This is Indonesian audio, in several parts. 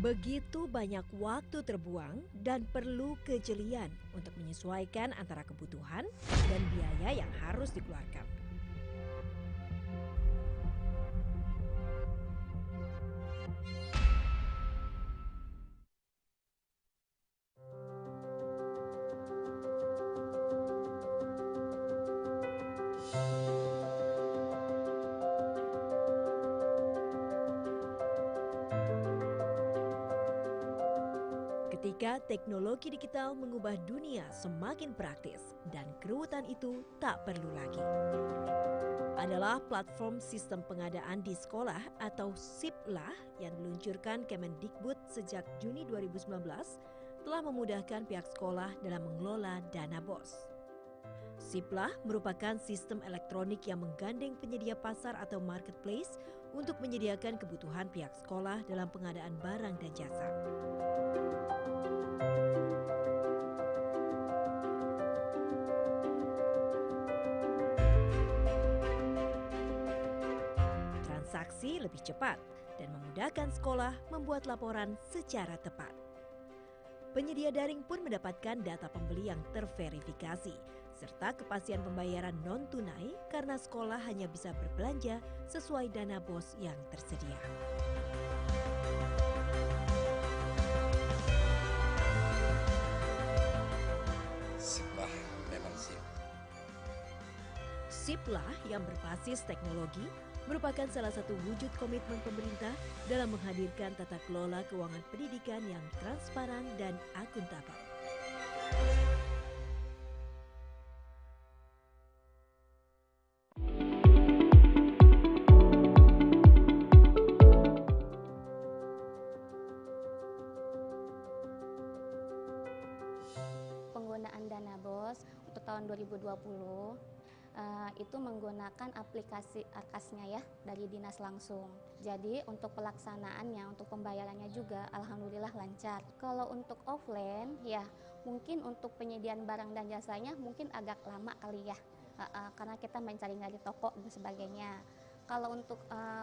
Begitu banyak waktu terbuang dan perlu kejelian untuk menyesuaikan antara kebutuhan dan biaya yang harus dikeluarkan. Ketika teknologi digital mengubah dunia semakin praktis dan keruwetan itu tak perlu lagi. Adalah platform sistem pengadaan di sekolah atau SIPLAH yang diluncurkan Kemendikbud sejak Juni 2019 telah memudahkan pihak sekolah dalam mengelola dana BOS. SIPLAH merupakan sistem elektronik yang menggandeng penyedia pasar atau marketplace untuk menyediakan kebutuhan pihak sekolah dalam pengadaan barang dan jasa. Transaksi lebih cepat dan memudahkan sekolah membuat laporan secara tepat. Penyedia daring pun mendapatkan data pembeli yang terverifikasi, serta kepastian pembayaran non-tunai karena sekolah hanya bisa berbelanja sesuai dana BOS yang tersedia. SIPLAH memang sip. SIPLAH yang berbasis teknologi merupakan salah satu wujud komitmen pemerintah dalam menghadirkan tata kelola keuangan pendidikan yang transparan dan akuntabel. Penggunaan dana BOS untuk tahun 2020 itu menggunakan aplikasi Arkasnya ya dari dinas langsung. Jadi untuk pelaksanaannya, untuk pembayarannya juga alhamdulillah lancar. Kalau untuk offline ya mungkin untuk penyediaan barang dan jasanya mungkin agak lama kali ya, karena kita mencari dari toko dan sebagainya. Kalau untuk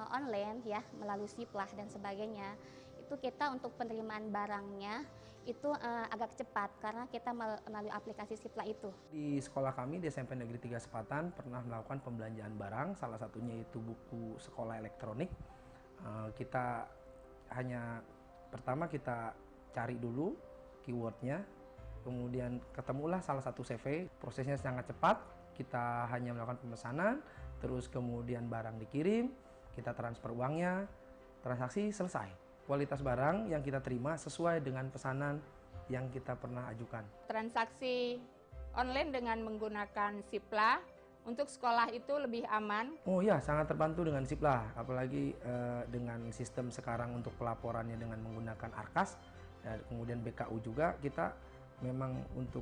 online ya melalui SIPLAH dan sebagainya, itu kita untuk penerimaan barangnya itu agak cepat karena kita melalui aplikasi SIPLAH itu. Di sekolah kami di SMP Negeri 3 Sepatan pernah melakukan pembelanjaan barang, salah satunya itu buku sekolah elektronik. Kita hanya pertama kita cari dulu keywordnya, kemudian ketemulah salah satu CV, prosesnya sangat cepat, kita hanya melakukan pemesanan, terus kemudian barang dikirim, kita transfer uangnya, transaksi selesai. Kualitas barang yang kita terima sesuai dengan pesanan yang kita pernah ajukan. Transaksi online dengan menggunakan SIPLAH untuk sekolah itu lebih aman. Oh ya, sangat terbantu dengan SIPLAH, apalagi dengan sistem sekarang untuk pelaporannya dengan menggunakan Arkas dan kemudian BKU juga, kita memang untuk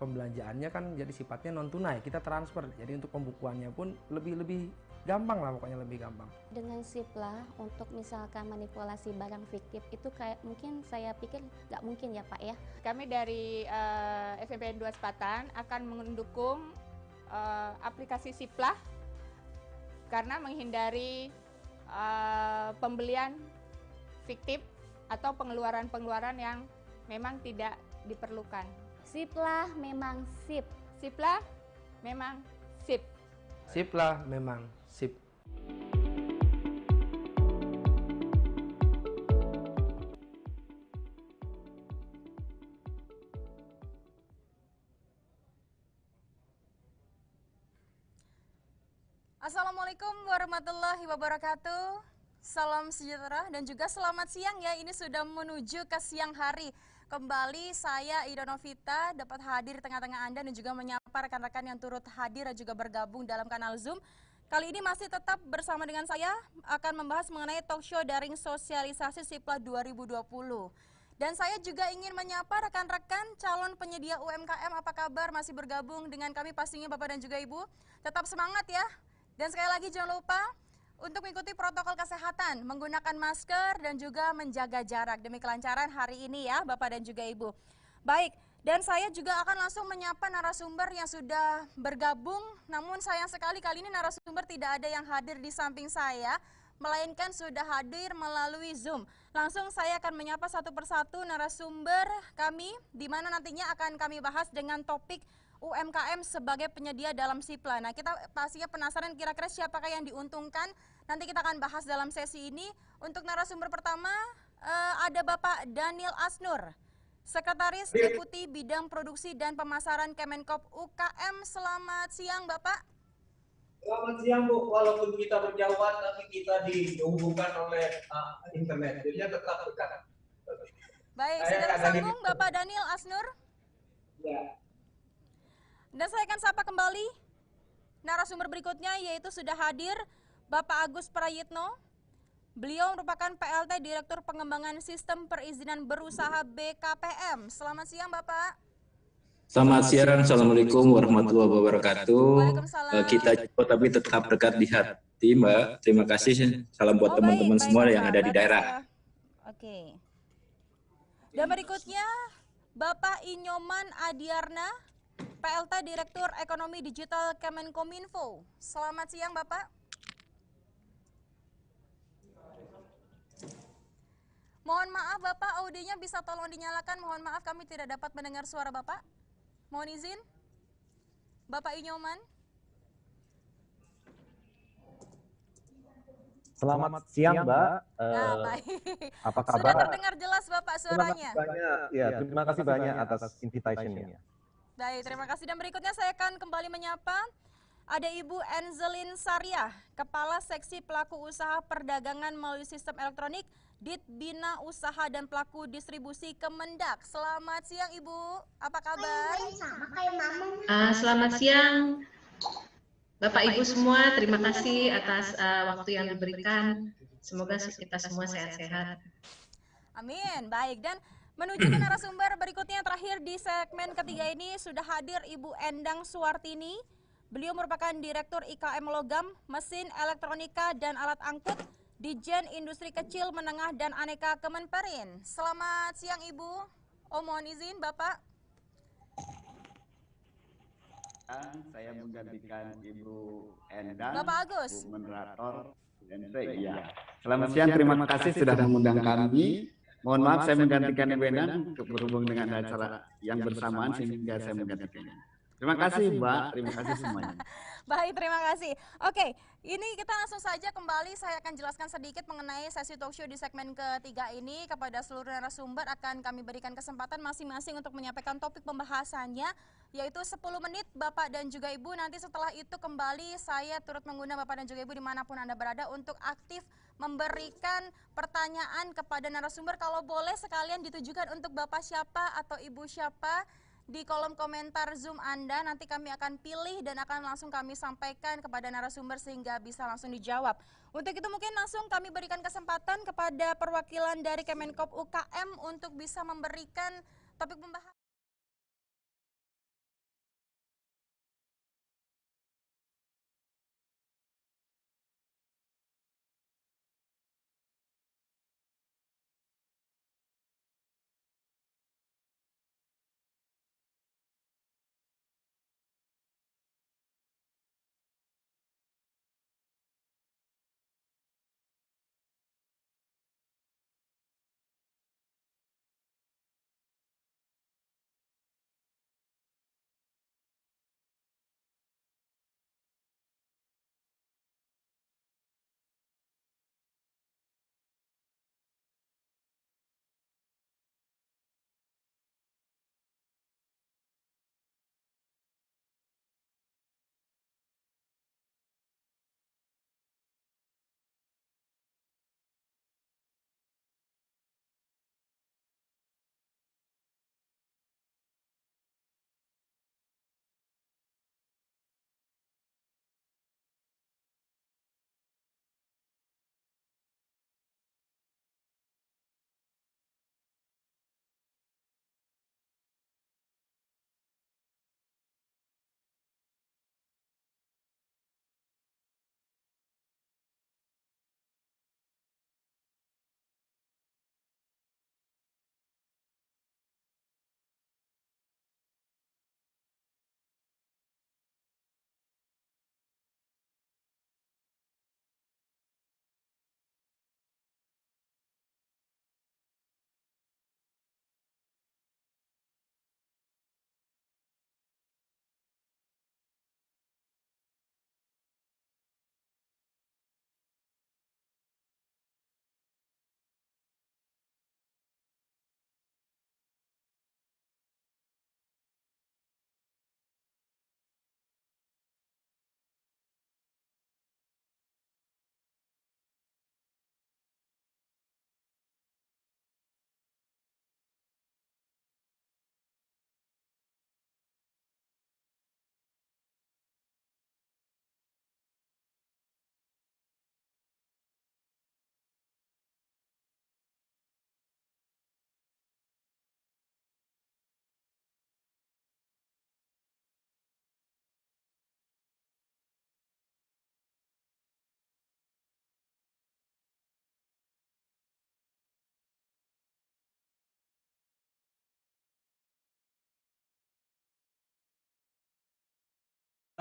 pembelanjaannya kan jadi sifatnya non tunai, kita transfer. Jadi untuk pembukuannya pun lebih gampang lah, pokoknya lebih gampang. Dengan SIPLAH untuk misalkan manipulasi barang fiktif itu kayak mungkin saya pikir nggak mungkin ya Pak ya. Kami dari SMP 2 Sepatan akan mendukung aplikasi SIPLAH karena menghindari pembelian fiktif atau pengeluaran-pengeluaran yang memang tidak diperlukan. SIPLAH memang sip. SIPLAH memang sip. SIPLAH memang sip. Assalamualaikum warahmatullahi wabarakatuh. Salam sejahtera dan juga selamat siang ya. Ini sudah menuju ke siang hari. Kembali saya Ida Novita dapat hadir di tengah-tengah Anda dan juga menyapa rekan-rekan yang turut hadir dan juga bergabung dalam kanal Zoom. Kali ini masih tetap bersama dengan saya akan membahas mengenai talk show daring sosialisasi SIPLAH 2020. Dan saya juga ingin menyapa rekan-rekan calon penyedia UMKM, apa kabar, masih bergabung dengan kami pastinya Bapak dan juga Ibu. Tetap semangat ya. Dan sekali lagi jangan lupa untuk mengikuti protokol kesehatan, menggunakan masker dan juga menjaga jarak demi kelancaran hari ini ya Bapak dan juga Ibu. Baik, dan saya juga akan langsung menyapa narasumber yang sudah bergabung, namun sayang sekali kali ini narasumber tidak ada yang hadir di samping saya, melainkan sudah hadir melalui Zoom. Langsung saya akan menyapa satu persatu narasumber kami, di mana nantinya akan kami bahas dengan topik UMKM sebagai penyedia dalam Sipla. Nah, kita pastinya penasaran kira-kira siapakah yang diuntungkan. Nanti kita akan bahas dalam sesi ini. Untuk narasumber pertama ada Bapak Daniel Asnur, Sekretaris Deputi Bidang Produksi dan Pemasaran Kemenkop UKM. Selamat siang, Bapak. Selamat siang, Bu. Walaupun kita berjauhan, tapi kita dihubungkan oleh internet. Jadinya tetap dekat. Baik, sudah tersambung Bapak Daniel Asnur. Ya. Dan saya akan sapa kembali narasumber berikutnya, yaitu sudah hadir Bapak Agus Prayitno. Beliau merupakan PLT Direktur Pengembangan Sistem Perizinan Berusaha BKPM. Selamat siang, Bapak. Selamat siang, Assalamualaikum warahmatullahi wabarakatuh. Waalaikumsalam. Kita jauh tapi tetap dekat di hati, Mbak. Terima kasih. Salam buat teman-teman semua yang ada di daerah. Oke. Dan berikutnya Bapak Inyoman Adiarna, PLT Direktur Ekonomi Digital Kemenkominfo. Selamat siang, Bapak. Mohon maaf Bapak, audionya bisa tolong dinyalakan. Mohon maaf kami tidak dapat mendengar suara Bapak. Mohon izin. Bapak Inyoman. Selamat siang, Mbak. Baik. Apa kabar? Sudah terdengar jelas Bapak suaranya. Terima kasih banyak atas invitation-nya. Baik, terima kasih. Dan berikutnya saya akan kembali menyapa ada Ibu Enzelin Saryah, Kepala Seksi Pelaku Usaha Perdagangan melalui Sistem Elektronik Dit Bina Usaha dan Pelaku Distribusi Kemendak. Selamat siang Ibu, apa kabar? Selamat siang Bapak Ibu semua, terima kasih atas waktu yang diberikan. Semoga kita semua sehat-sehat. Amin, baik. Dan menuju ke narasumber berikutnya terakhir di segmen ketiga ini sudah hadir Ibu Endang Suwartini. Beliau merupakan Direktur IKM Logam, Mesin Elektronika dan Alat Angkut, Dijen Industri Kecil, Menengah, dan Aneka Kemenperin. Selamat siang Ibu. Mohon izin Bapak. Saya menggantikan Ibu Endang, Bapak Agus. Bu Moderator. Ya. Selamat siang, terima kasih sudah mengundang kami. Mohon maaf saya menggantikan Ibu Endang berhubung dengan acara yang bersamaan sehingga saya menggantikannya. Terima kasih Mbak, terima kasih semuanya. Baik, terima kasih. Oke, ini kita langsung saja kembali. Saya akan jelaskan sedikit mengenai sesi talk show di segmen ketiga ini. Kepada seluruh narasumber akan kami berikan kesempatan masing-masing untuk menyampaikan topik pembahasannya, yaitu 10 menit Bapak dan juga Ibu. Nanti setelah itu kembali saya turut mengundang Bapak dan juga Ibu dimanapun Anda berada untuk aktif memberikan pertanyaan kepada narasumber. Kalau boleh sekalian ditujukan untuk Bapak siapa atau Ibu siapa, di kolom komentar Zoom Anda, nanti kami akan pilih dan akan langsung kami sampaikan kepada narasumber sehingga bisa langsung dijawab. Untuk itu mungkin langsung kami berikan kesempatan kepada perwakilan dari Kemenkop UKM untuk bisa memberikan topik pembahasan.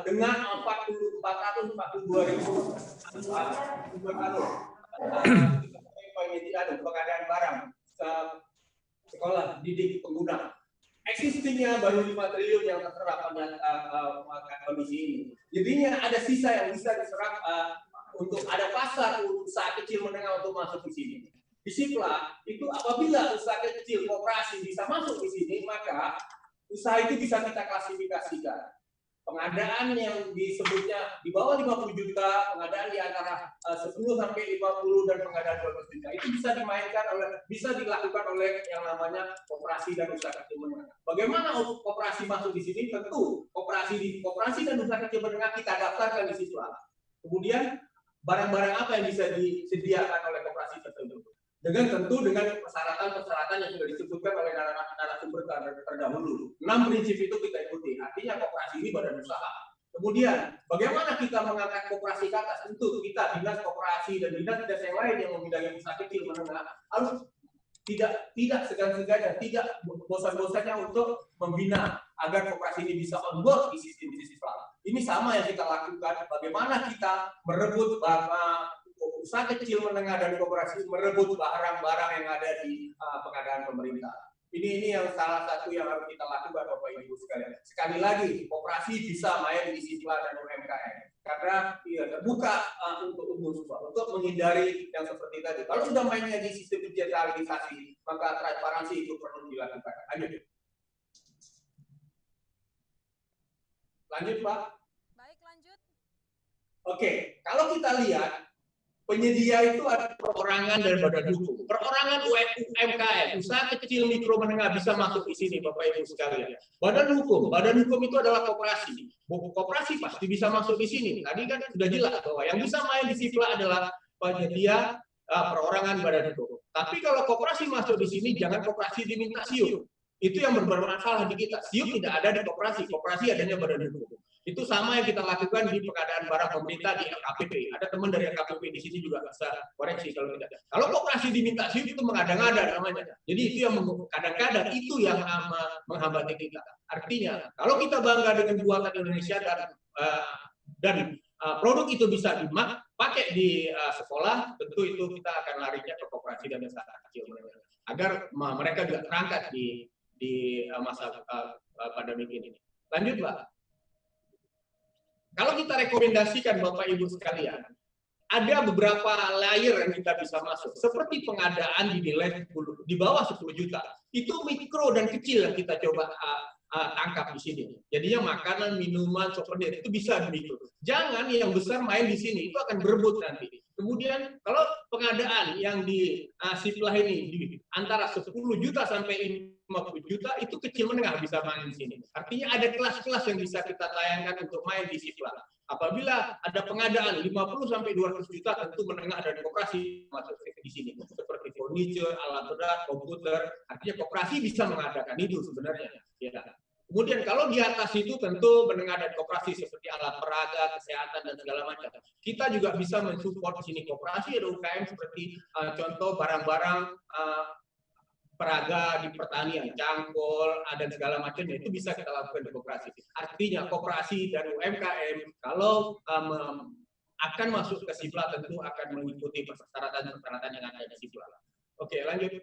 dengan 442.000 pengadaan barang sekolah didik pengguna. Existingnya baru 5 triliun yang terserap pada kondisi ini. Jadinya ada sisa yang bisa diserap untuk ada pasar usaha kecil menengah untuk masuk di sini. Di Sipla itu apabila usaha kecil koperasi bisa masuk di sini, maka usaha itu bisa kita klasifikasikan. Pengadaan yang disebutnya di bawah 50 juta, pengadaan di antara 10 sampai 50 dan pengadaan 12 juta itu bisa dilakukan oleh yang namanya koperasi dan usaha kecil menengah. Bagaimana koperasi masuk di sini? Tentu koperasi dan usaha kecil menengah kita daftarkan di situ. Kemudian barang-barang apa yang bisa disediakan oleh koperasi tersebut? Dengan persyaratan-persyaratan yang sudah disebutkan oleh narasumber terdahulu. 6 prinsip itu kita ikuti. Artinya koperasi ini badan usaha. Kemudian, bagaimana kita mengangkat koperasi ke atas? Tentu kita dinas koperasi dan dinas yang lain yang membidangi usaha kecil menengah harus tidak segan-segan, tidak bosan-bosannya untuk membina agar koperasi ini bisa on board di sistem bisnis Islam. Ini sama yang kita lakukan. Bagaimana kita merebut usaha kecil menengah dan koperasi merebut barang-barang yang ada di pengadaan pemerintah. Ini yang salah satu yang harus kita lakukan Bapak Ibu sekalian. Sekali lagi, koperasi bisa main di Sipla dan UMKM karena terbuka untuk umum semua, untuk menghindari yang seperti tadi. Kalau sudah mainnya di sistem digitalisasi, maka transparansi itu perlu dilakukan. Lanjut Pak. Baik, lanjut. Oke, kalau kita lihat penyedia itu ada perorangan dan badan hukum. Perorangan UMKM, usaha kecil mikro menengah bisa masuk di sini, Bapak Ibu sekalian. Badan hukum itu adalah koperasi. Koperasi pasti bisa masuk di sini. Tadi kan sudah jelas bahwa yang bisa main di Sipla adalah penyedia perorangan badan hukum. Tapi kalau koperasi masuk di sini, jangan koperasi diminta SIUP. Itu yang bermasalah di kita. SIUP tidak ada di koperasi. Koperasi adanya badan hukum. Itu sama yang kita lakukan di pengadaan barang pemerintah di LKPP. Ada teman dari LKPP di sini juga bisa koreksi kalau tidak. Kalau koperasi diminta SIUP itu mengada-ngada namanya. Jadi itu yang kadang-kadang itu yang menghambat kita. Artinya kalau kita bangga dengan buatan Indonesia dan produk itu bisa dipakai di sekolah, tentu itu kita akan larinya ke koperasi dan usaha kecil menengah agar mereka juga terangkat di masa pandemi ini. Lanjut Pak. Kalau kita rekomendasikan Bapak Ibu sekalian, ada beberapa layer yang kita bisa masuk. Seperti pengadaan dinilai di bawah 10 juta. Itu mikro dan kecil yang kita coba tangkap di sini. Jadinya makanan, minuman, souvenir itu bisa di mikro. Jangan yang besar main di sini, itu akan berebut nanti. Kemudian kalau pengadaan yang di Sipla ini di antara 10 juta sampai 50 juta itu kecil menengah bisa main di sini. Artinya ada kelas-kelas yang bisa kita tayangkan untuk main di Sipla. Apabila ada pengadaan 50 sampai 200 juta tentu menengah dan koperasi masuk di sini. Seperti furniture, alat berat, komputer. Artinya koperasi bisa mengadakan itu sebenarnya. Ya. Kemudian kalau di atas itu tentu menengah dan koperasi seperti alat peraga, kesehatan dan segala macam. Kita juga bisa mensupport di sini koperasi ada UKM seperti contoh barang-barang peraga di pertanian, cangkul, dan segala macamnya itu bisa kita lakukan di koperasi. Artinya koperasi dan UMKM kalau akan masuk ke Sipla tentu akan mengikuti persyaratan-persyaratan yang ada di Sipla. Oke, lanjut.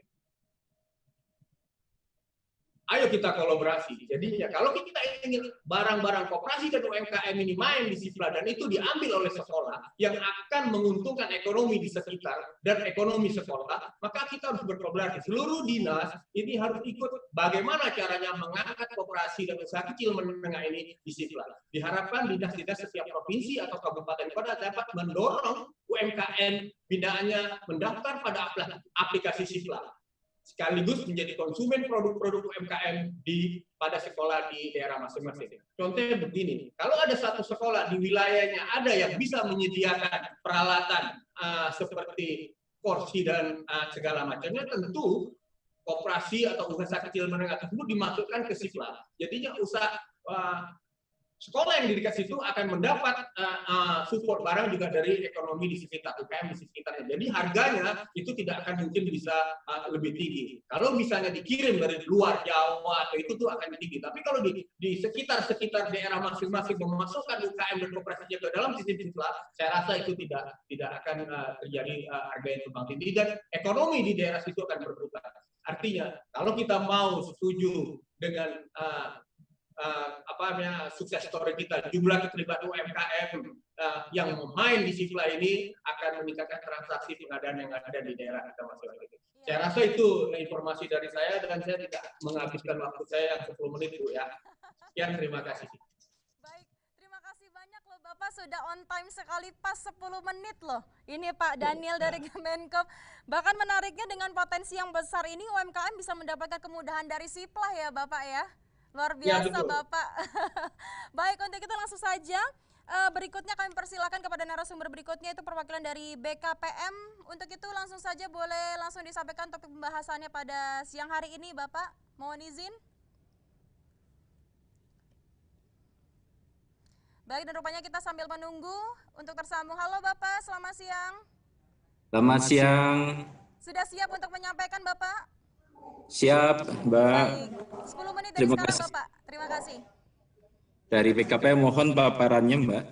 Ayo kita kolaborasi. Jadi ya kalau kita ingin barang-barang koperasi dan UMKM ini main di Sipla dan itu diambil oleh sekolah yang akan menguntungkan ekonomi di sekitar dan ekonomi sekolah, maka kita harus berkolaborasi. Seluruh dinas ini harus ikut bagaimana caranya mengangkat koperasi dan usaha kecil menengah ini di Sipla. Diharapkan dinas-dinas setiap provinsi atau kabupaten kota dapat mendorong UMKM binaannya mendaftar pada aplikasi Sipla, sekaligus menjadi konsumen produk-produk UMKM pada sekolah di daerah masing-masing. Contohnya begini, kalau ada satu sekolah di wilayahnya ada yang bisa menyediakan peralatan seperti kursi dan segala macamnya, tentu koperasi atau usaha kecil menengah tersebut dimasukkan ke Sipla. Jadinya sekolah yang di dekat situ akan mendapat support barang juga dari ekonomi di sekitar, UKM di sekitarnya. Jadi harganya itu tidak akan mungkin bisa lebih tinggi. Kalau misalnya dikirim dari luar Jawa atau itu tuh akan tinggi. Tapi kalau di sekitar daerah masing-masing memasukkan UKM dan kooperasinya ke dalam sistem sipla, saya rasa itu tidak akan terjadi harga yang tumbang tinggi dan ekonomi di daerah situ akan berputar. Artinya kalau kita mau setuju dengan sukses story kita, jumlah keterlibatan UMKM yang main di sipla ini akan meningkatkan transaksi pengadaan yang ada di daerah kita masing-masing. Saya rasa itu informasi dari saya dan saya tidak menghabiskan waktu saya yang 10 menit Bu ya. Sekian, terima kasih. Baik, terima kasih banyak loh Bapak, sudah on time sekali pas 10 menit loh. Ini Pak Daniel dari Kemenkop. Bahkan menariknya dengan potensi yang besar ini UMKM bisa mendapatkan kemudahan dari sipla ya Bapak ya. Luar biasa ya, Bapak. Baik, untuk itu langsung saja berikutnya kami persilakan kepada narasumber berikutnya, itu perwakilan dari BKPM. Untuk itu langsung saja boleh langsung disampaikan topik pembahasannya pada siang hari ini Bapak. Mohon izin. Baik, dan rupanya kita sambil menunggu untuk tersambung. Halo Bapak, selamat siang. Selamat siang. Sudah siap untuk menyampaikan Bapak? Siap, Mbak. Baik, 10 menit dari sekarang Bapak. Terima kasih. Dari BKP mohon paparannya, Mbak.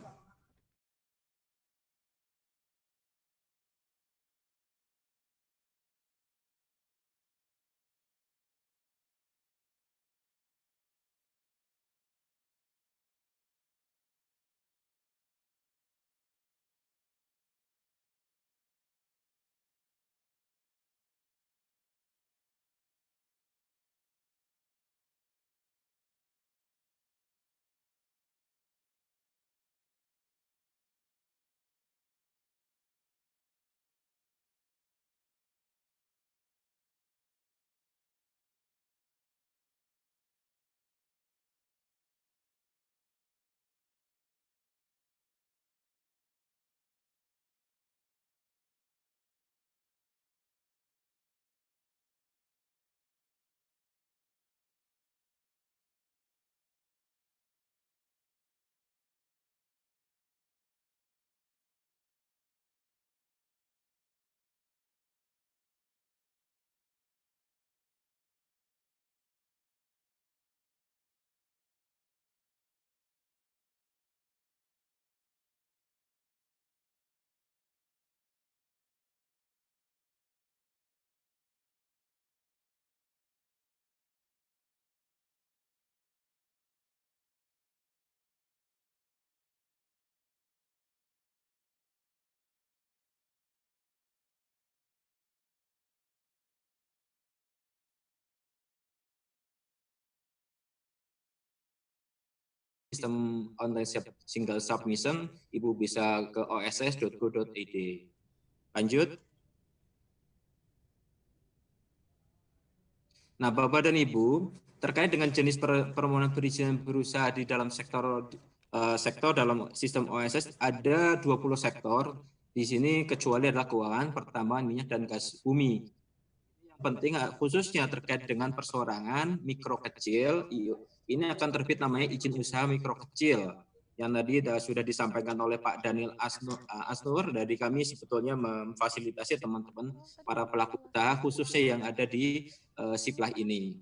Sistem online single submission, Ibu bisa ke oss.go.id. Lanjut. Nah, Bapak dan Ibu, terkait dengan jenis permohonan perizinan berusaha di dalam sektor dalam sistem OSS ada 20 sektor. Di sini kecuali adalah keuangan, pertambangan, minyak, dan gas bumi. Yang penting khususnya terkait dengan persorangan mikro kecil, ini akan terbit namanya izin usaha mikro kecil. Yang tadi sudah disampaikan oleh Pak Daniel Asnur, dari kami sebetulnya memfasilitasi teman-teman para pelaku usaha khususnya yang ada di siplah ini.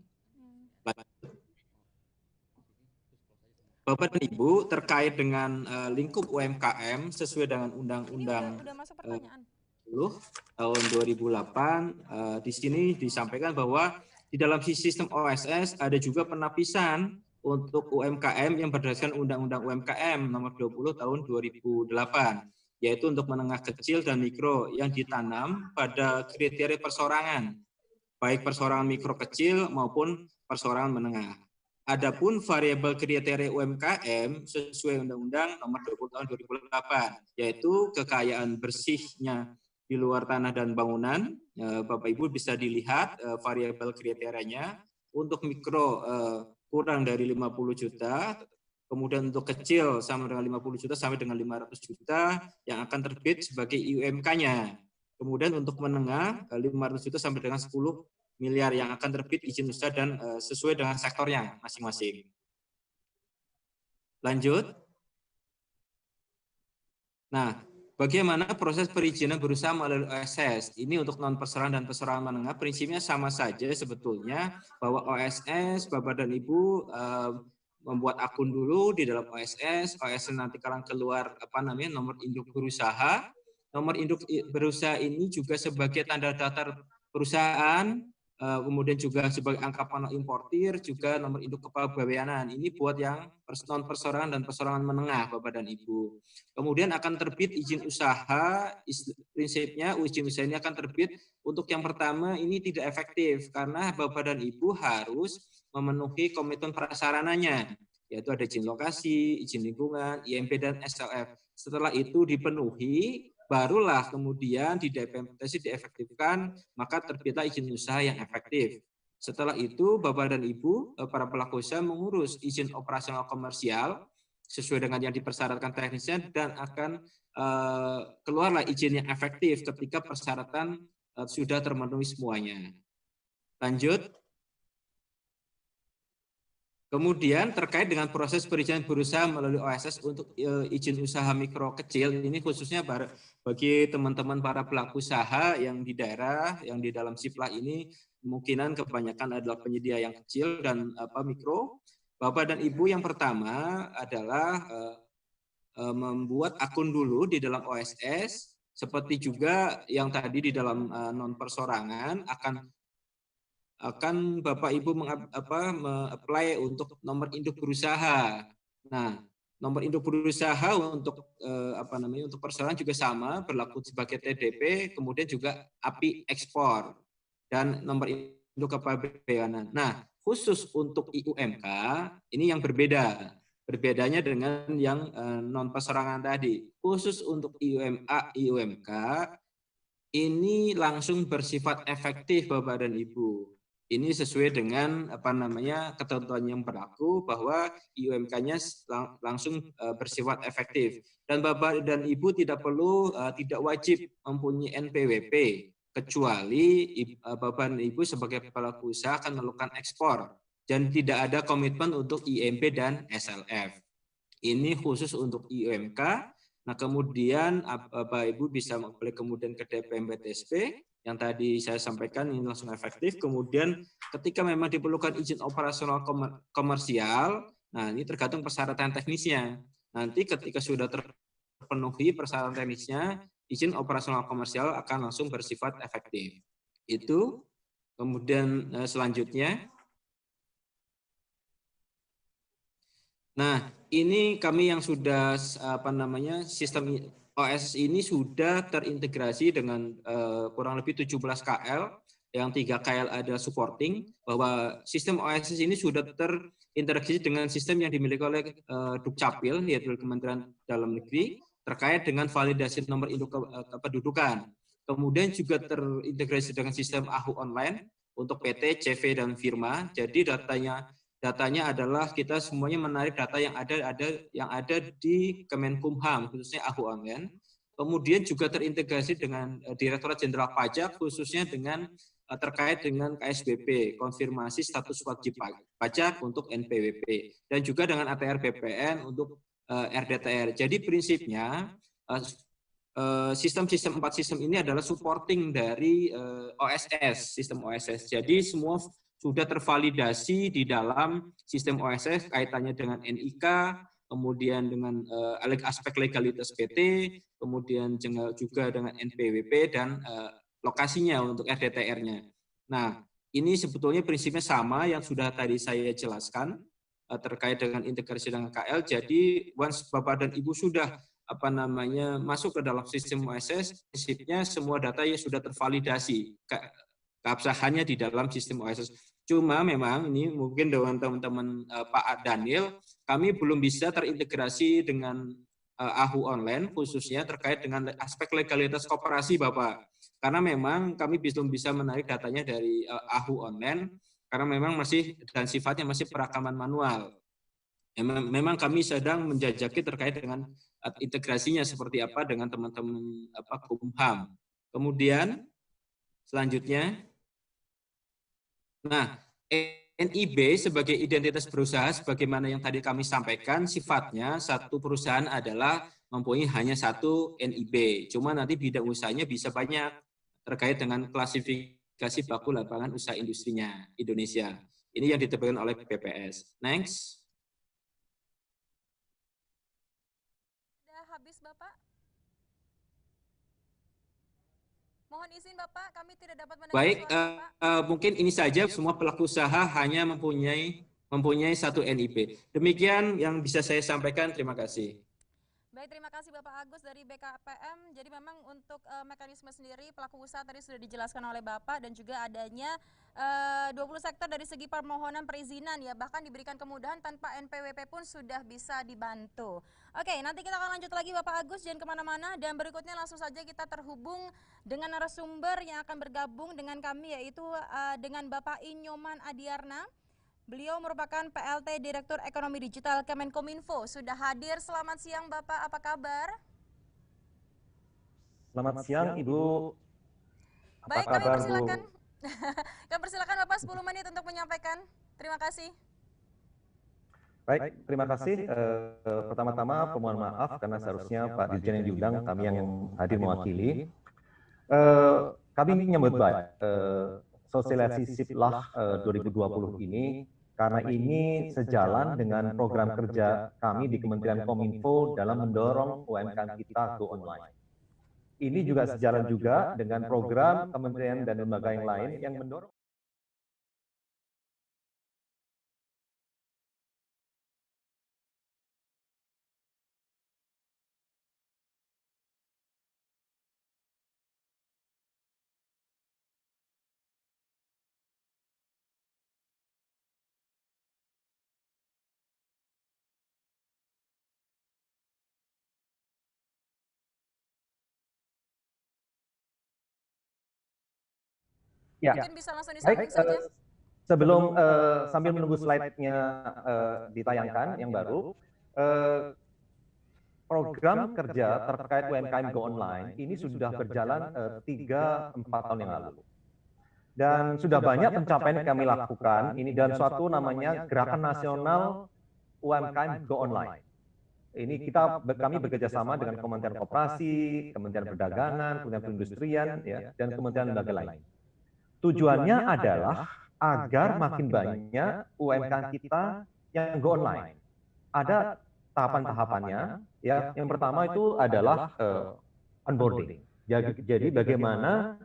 Bapak dan Ibu, terkait dengan lingkup UMKM sesuai dengan Undang-Undang 10 tahun 2008, di sini disampaikan bahwa di dalam sistem OSS ada juga penapisan untuk UMKM yang berdasarkan Undang-Undang UMKM nomor 20 tahun 2008, yaitu untuk menengah kecil dan mikro yang ditanam pada kriteria persorangan, baik persorangan mikro kecil maupun persorangan menengah. Adapun variabel kriteria UMKM sesuai Undang-Undang nomor 20 tahun 2008, yaitu kekayaan bersihnya di luar tanah dan bangunan. Bapak Ibu bisa dilihat variabel kriterianya. Untuk mikro kurang dari 50 juta, kemudian untuk kecil sama dengan 50 juta sampai dengan 500 juta yang akan terbit sebagai UMK-nya. Kemudian untuk menengah 500 juta sampai dengan 10 miliar yang akan terbit izin usaha dan sesuai dengan sektornya masing-masing. Lanjut. Nah, bagaimana proses perizinan berusaha melalui OSS? Ini untuk non perseorangan dan perseorangan menengah, prinsipnya sama saja sebetulnya, bahwa OSS, Bapak dan Ibu membuat akun dulu di dalam OSS nanti kalau keluar nomor induk berusaha. Nomor induk berusaha ini juga sebagai tanda daftar perusahaan, kemudian juga sebagai angka panel importir, juga nomor induk kepabeanan. Ini buat yang non perseorangan dan perseorangan menengah, Bapak dan Ibu. Kemudian akan terbit izin usaha, prinsipnya izin usaha ini akan terbit untuk yang pertama ini tidak efektif karena Bapak dan Ibu harus memenuhi komitmen prasarananya, yaitu ada izin lokasi, izin lingkungan, IMP dan SLF. Setelah itu dipenuhi, barulah kemudian diimplementasi, diefektifkan, maka terbitlah izin usaha yang efektif. Setelah itu Bapak dan Ibu, para pelaku usaha mengurus izin operasional komersial sesuai dengan yang dipersyaratkan teknisnya dan akan keluarlah izin yang efektif ketika persyaratan sudah terpenuhi semuanya. Lanjut. Kemudian terkait dengan proses perizinan berusaha melalui OSS untuk izin usaha mikro kecil, ini khususnya bagi teman-teman para pelaku usaha yang di daerah, yang di dalam SIPLA ini, kemungkinan kebanyakan adalah penyedia yang kecil dan mikro. Bapak dan Ibu yang pertama adalah membuat akun dulu di dalam OSS, seperti juga yang tadi di dalam non persorangan akan Bapak Ibu apply untuk nomor induk berusaha. Nah, nomor induk berusaha untuk untuk persorangan juga sama, berlaku sebagai TDP, kemudian juga API ekspor dan nomor induk kepabeanan. Nah, khusus untuk IUMK ini yang berbeda. Berbedanya dengan yang non persorangan tadi. Khusus untuk IUMK ini langsung bersifat efektif Bapak dan Ibu. Ini sesuai dengan ketentuan yang berlaku bahwa IUMK-nya langsung bersifat efektif. Dan Bapak dan Ibu tidak wajib mempunyai NPWP kecuali Bapak dan Ibu sebagai pelaku usaha akan melakukan ekspor dan tidak ada komitmen untuk IMP dan SLF. Ini khusus untuk IUMK. Nah, kemudian Bapak Ibu bisa apply kemudian ke DPMBTSP yang tadi saya sampaikan ini langsung efektif. Kemudian ketika memang diperlukan izin operasional komersial, nah ini tergantung persyaratan teknisnya. Nanti ketika sudah terpenuhi persyaratan teknisnya, izin operasional komersial akan langsung bersifat efektif. Itu. Kemudian selanjutnya. Nah, ini kami yang sudah sistem OSS ini sudah terintegrasi dengan kurang lebih 17 KL, yang 3 KL adalah supporting, bahwa sistem OSS ini sudah terintegrasi dengan sistem yang dimiliki oleh Dukcapil, yaitu Kementerian Dalam Negeri, terkait dengan validasi nomor induk kependudukan. Kemudian juga terintegrasi dengan sistem AHU online untuk PT, CV, dan firma. Jadi datanya adalah kita semuanya menarik data yang ada di Kemenkumham, khususnya AHU online. Kemudian juga terintegrasi dengan Direktorat Jenderal Pajak, khususnya dengan terkait dengan KSBP, konfirmasi status wajib pajak untuk NPWP, dan juga dengan ATR BPN untuk RDTR. Jadi prinsipnya sistem-sistem 4 sistem ini adalah supporting dari OSS, sistem OSS. Jadi semua sudah tervalidasi di dalam sistem OSS kaitannya dengan NIK, kemudian dengan aspek legalitas PT, kemudian juga dengan NPWP dan lokasinya untuk RDTR-nya. Nah, ini sebetulnya prinsipnya sama yang sudah tadi saya jelaskan terkait dengan integrasi dengan KL. Jadi once Bapak dan Ibu sudah masuk ke dalam sistem OSS, prinsipnya semua data yang sudah tervalidasi keabsahannya di dalam sistem OSS. Cuma memang ini mungkin dengan teman-teman Pak Daniel, kami belum bisa terintegrasi dengan AHU online, khususnya terkait dengan aspek legalitas koperasi Bapak. Karena memang kami belum bisa menarik datanya dari AHU online, karena memang masih dan sifatnya masih perekaman manual. Memang kami sedang menjajaki terkait dengan integrasinya seperti apa dengan teman-teman Kumham. Kemudian selanjutnya, nah NIB sebagai identitas berusaha, sebagaimana yang tadi kami sampaikan, sifatnya satu perusahaan adalah mempunyai hanya satu NIB. Cuma nanti bidang usahanya bisa banyak terkait dengan klasifikasi baku lapangan usaha industrinya Indonesia. Ini yang diterbitkan oleh BPS. Next. Sudah habis Bapak? Mohon izin Bapak, kami tidak dapat mendengar Baik, suara Bapak. mungkin ini saja, semua pelaku usaha hanya mempunyai satu NIB. Demikian yang bisa saya sampaikan, terima kasih. Baik, terima kasih Bapak Agus dari BKPM. Jadi memang untuk mekanisme sendiri pelaku usaha tadi sudah dijelaskan oleh Bapak, dan juga adanya 20 sektor dari segi permohonan perizinan ya, bahkan diberikan kemudahan tanpa NPWP pun sudah bisa dibantu. Oke, nanti kita akan lanjut lagi Bapak Agus, jangan kemana-mana, dan berikutnya langsung saja kita terhubung dengan narasumber yang akan bergabung dengan kami, yaitu dengan Bapak Inyoman Adiarna. Beliau merupakan PLT Direktur Ekonomi Digital Kemenkominfo. Sudah hadir. Selamat siang Bapak, apa kabar? Selamat siang Ibu. Baik, kami persilakan. Kami persilakan Bapak 10 menit untuk menyampaikan. Terima kasih. Baik, terima kasih. Pertama-tama pemohon maaf karena seharusnya Pak Dirjen yang diundang, kami yang hadir mewakili. Kami menyambut baik sosialisasi Siplah 2020 ini, karena ini sejalan dengan program kerja kami di Kementerian Kominfo dalam mendorong UMKM kita go online. Ini juga sejalan juga dengan program kementerian dan lembaga yang lain yang mendorong. Ya. Mungkin bisa langsung disampaikan saja. Sebelum sambil menunggu slide-nya ditayangkan yang baru, program kerja terkait UMKM Go Online ini sudah berjalan 3-4 tahun yang lalu. Dan sudah banyak pencapaian yang kami lakukan ini dalam suatu namanya Gerakan Nasional UMKM Go Online. Ini kami bekerja sama dengan Kementerian Koperasi, Kementerian Perdagangan, Kementerian Perindustrian, ya, dan Kementerian lembaga lain. Tujuannya adalah agar makin banyak UMKM kita yang go online. Ada tahapan-tahapannya, ya. Yang pertama itu adalah onboarding. Jadi bagaimana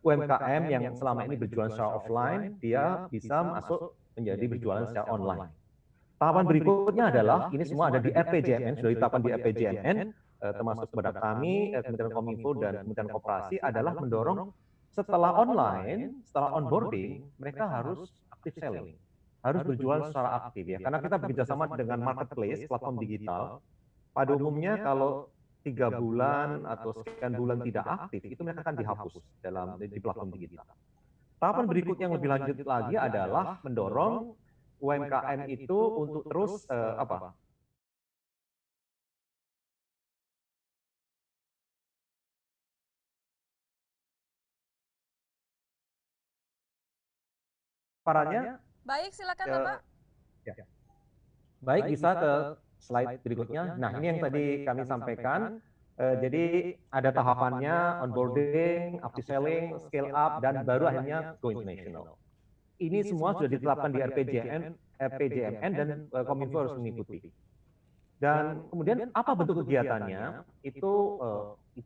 UMKM yang selama ini berjualan secara offline, dia bisa masuk menjadi berjualan secara online. Tahapan berikutnya adalah, ini semua ada di RPJMN, sudah ditetapkan di RPJMN, termasuk kepada kami, Kementerian Kominfo dan Kementerian Koperasi, adalah mendorong setelah online, setelah onboarding, mereka harus active selling, harus berjualan secara aktif ya. Karena kita bekerjasama dengan marketplace, platform digital. Pada umumnya kalau 3 bulan atau sekian bulan tidak aktif, itu mereka akan dihapus di platform digital. Tahapan berikutnya yang lebih lanjut lagi adalah mendorong UMKM itu untuk terus Baik, silakan Bapak. Ya. Baik, bisa ke slide berikutnya. Nah, ini yang tadi kami sampaikan. Jadi ada tahapannya, onboarding, active selling, scale up, dan baru akhirnya go international. Ini semua sudah ditetapkan di RPJMN dan Kominfo harus mengikuti. Dan kemudian apa bentuk kegiatannya? Itu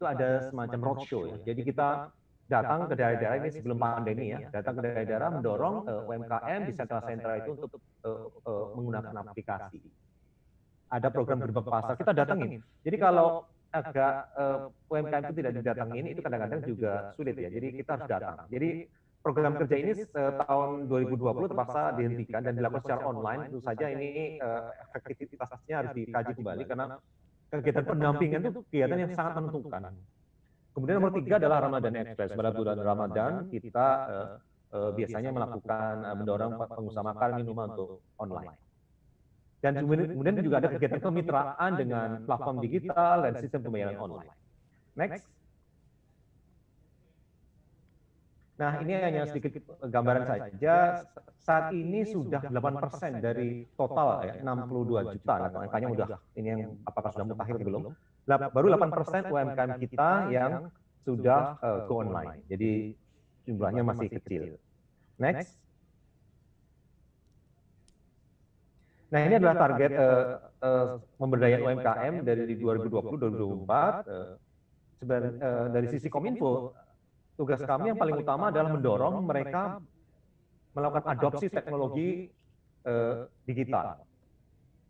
ada semacam roadshow ya. Jadi kita datang ke daerah-daerah ini sebelum pandemi ya, datang ke daerah-daerah mendorong UMKM di sentra-sentra itu untuk menggunakan aplikasi. Ada program gerbang pasar, kita datangin. Jadi kalau agak UMKM itu tidak didatangin, itu kadang-kadang juga sulit ya. Jadi kita harus datang. Jadi program kerja ini tahun 2020 terpaksa dihentikan dan dilakukan secara online. Tentu saja ini efektivitasnya harus dikaji kembali karena kegiatan pendampingan itu kegiatan yang sangat menentukan. Kemudian nomor 3 adalah Ramadan Express. Pada bulan Ramadan kita biasanya melakukan mendorong pengusaha makan minuman untuk online. Dan kemudian juga ada kegiatan kemitraan dengan platform digital dan sistem pembayaran online. Next. Nah, ini hanya sedikit gambaran saja. Saat ini sudah 8% dari total ya, 62 juta. Nah, angkanya udah, ini yang apakah sudah mutakhir belum? Baru 8% UMKM kita yang sudah go online. Jadi jumlahnya masih kecil. Next. Nah, ini adalah target pemberdayaan UMKM dari 2020-2024. Dari sisi Kominfo, tugas kami yang paling utama adalah mendorong mereka melakukan adopsi teknologi digital.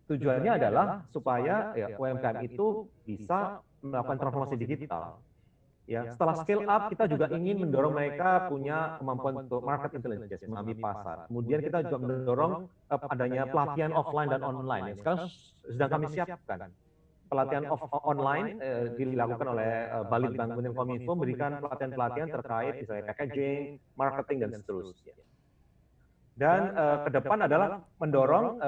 Tujuannya adalah supaya ya, UMKM itu bisa melakukan transformasi digital. Ya, setelah scale up, kita juga ingin mendorong mereka punya kemampuan untuk market intelligence, memahami pasar. Kemudian kita juga mendorong adanya pelatihan offline dan online. Sekarang sedang kami siapkan. Pelatihan online dilakukan oleh Balitbank Kementerian Kominfo, memberikan pelatihan-pelatihan terkait misalnya packaging, marketing, dan seterusnya. Dan ke depan adalah mendorong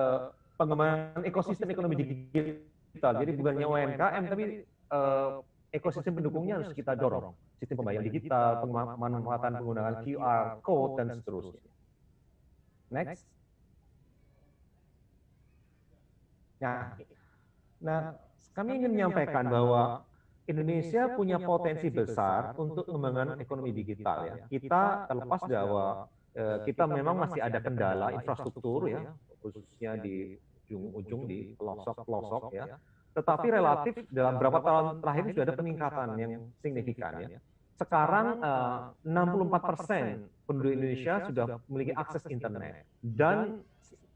pengembangan ekosistem ekonomi digital. Jadi bukannya UMKM, tapi ekosistem pendukungnya harus kita dorong. Sistem pembayaran digital, pemanfaatan penggunaan QR code, dan seterusnya. Next. Nah, kami ingin menyampaikan bahwa Indonesia punya potensi besar untuk pengembangan ekonomi digital. Ya. Kita terlepas bahwa kita memang masih ada kendala infrastruktur, ya, khususnya di ujung-ujung, di pelosok-pelosok, ya. Tetapi relatif dalam beberapa tahun terakhir ini sudah ada peningkatan yang signifikan. Ya. Sekarang 64% penduduk Indonesia sudah memiliki akses internet. Dan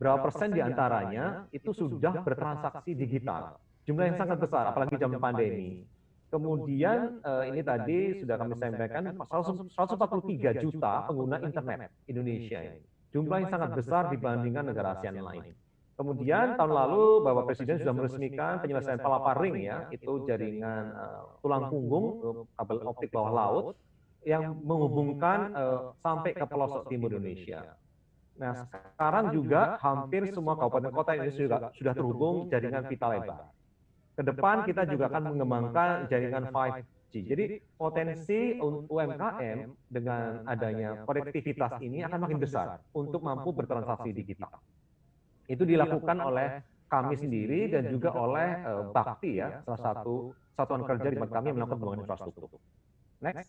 berapa persen diantaranya itu sudah bertransaksi digital. Jumlah yang sangat besar, apalagi zaman pandemi. Kemudian ini tadi sudah kami sampaikan, 143 juta pengguna internet Indonesia. Jumlah yang sangat besar dibandingkan negara ASEAN lain. Kemudian tahun lalu Bapak Presiden sudah meresmikan penyelesaian Palaparing, ya, itu jaringan tulang punggung kabel optik bawah laut yang menghubungkan sampai ke pelosok timur Indonesia. Nah, sekarang juga hampir semua kabupaten kota Indonesia sudah terhubung jaringan pita lebar. Ke depan kita juga akan mengembangkan jaringan 5G. Jadi potensi UMKM dengan adanya konektivitas ini akan makin besar untuk mampu bertransaksi digital. Itu dilakukan oleh kami sendiri dan juga oleh Bakti, ya, salah satu satuan kerja di tempat kami melakukan pembangunan infrastruktur. Next.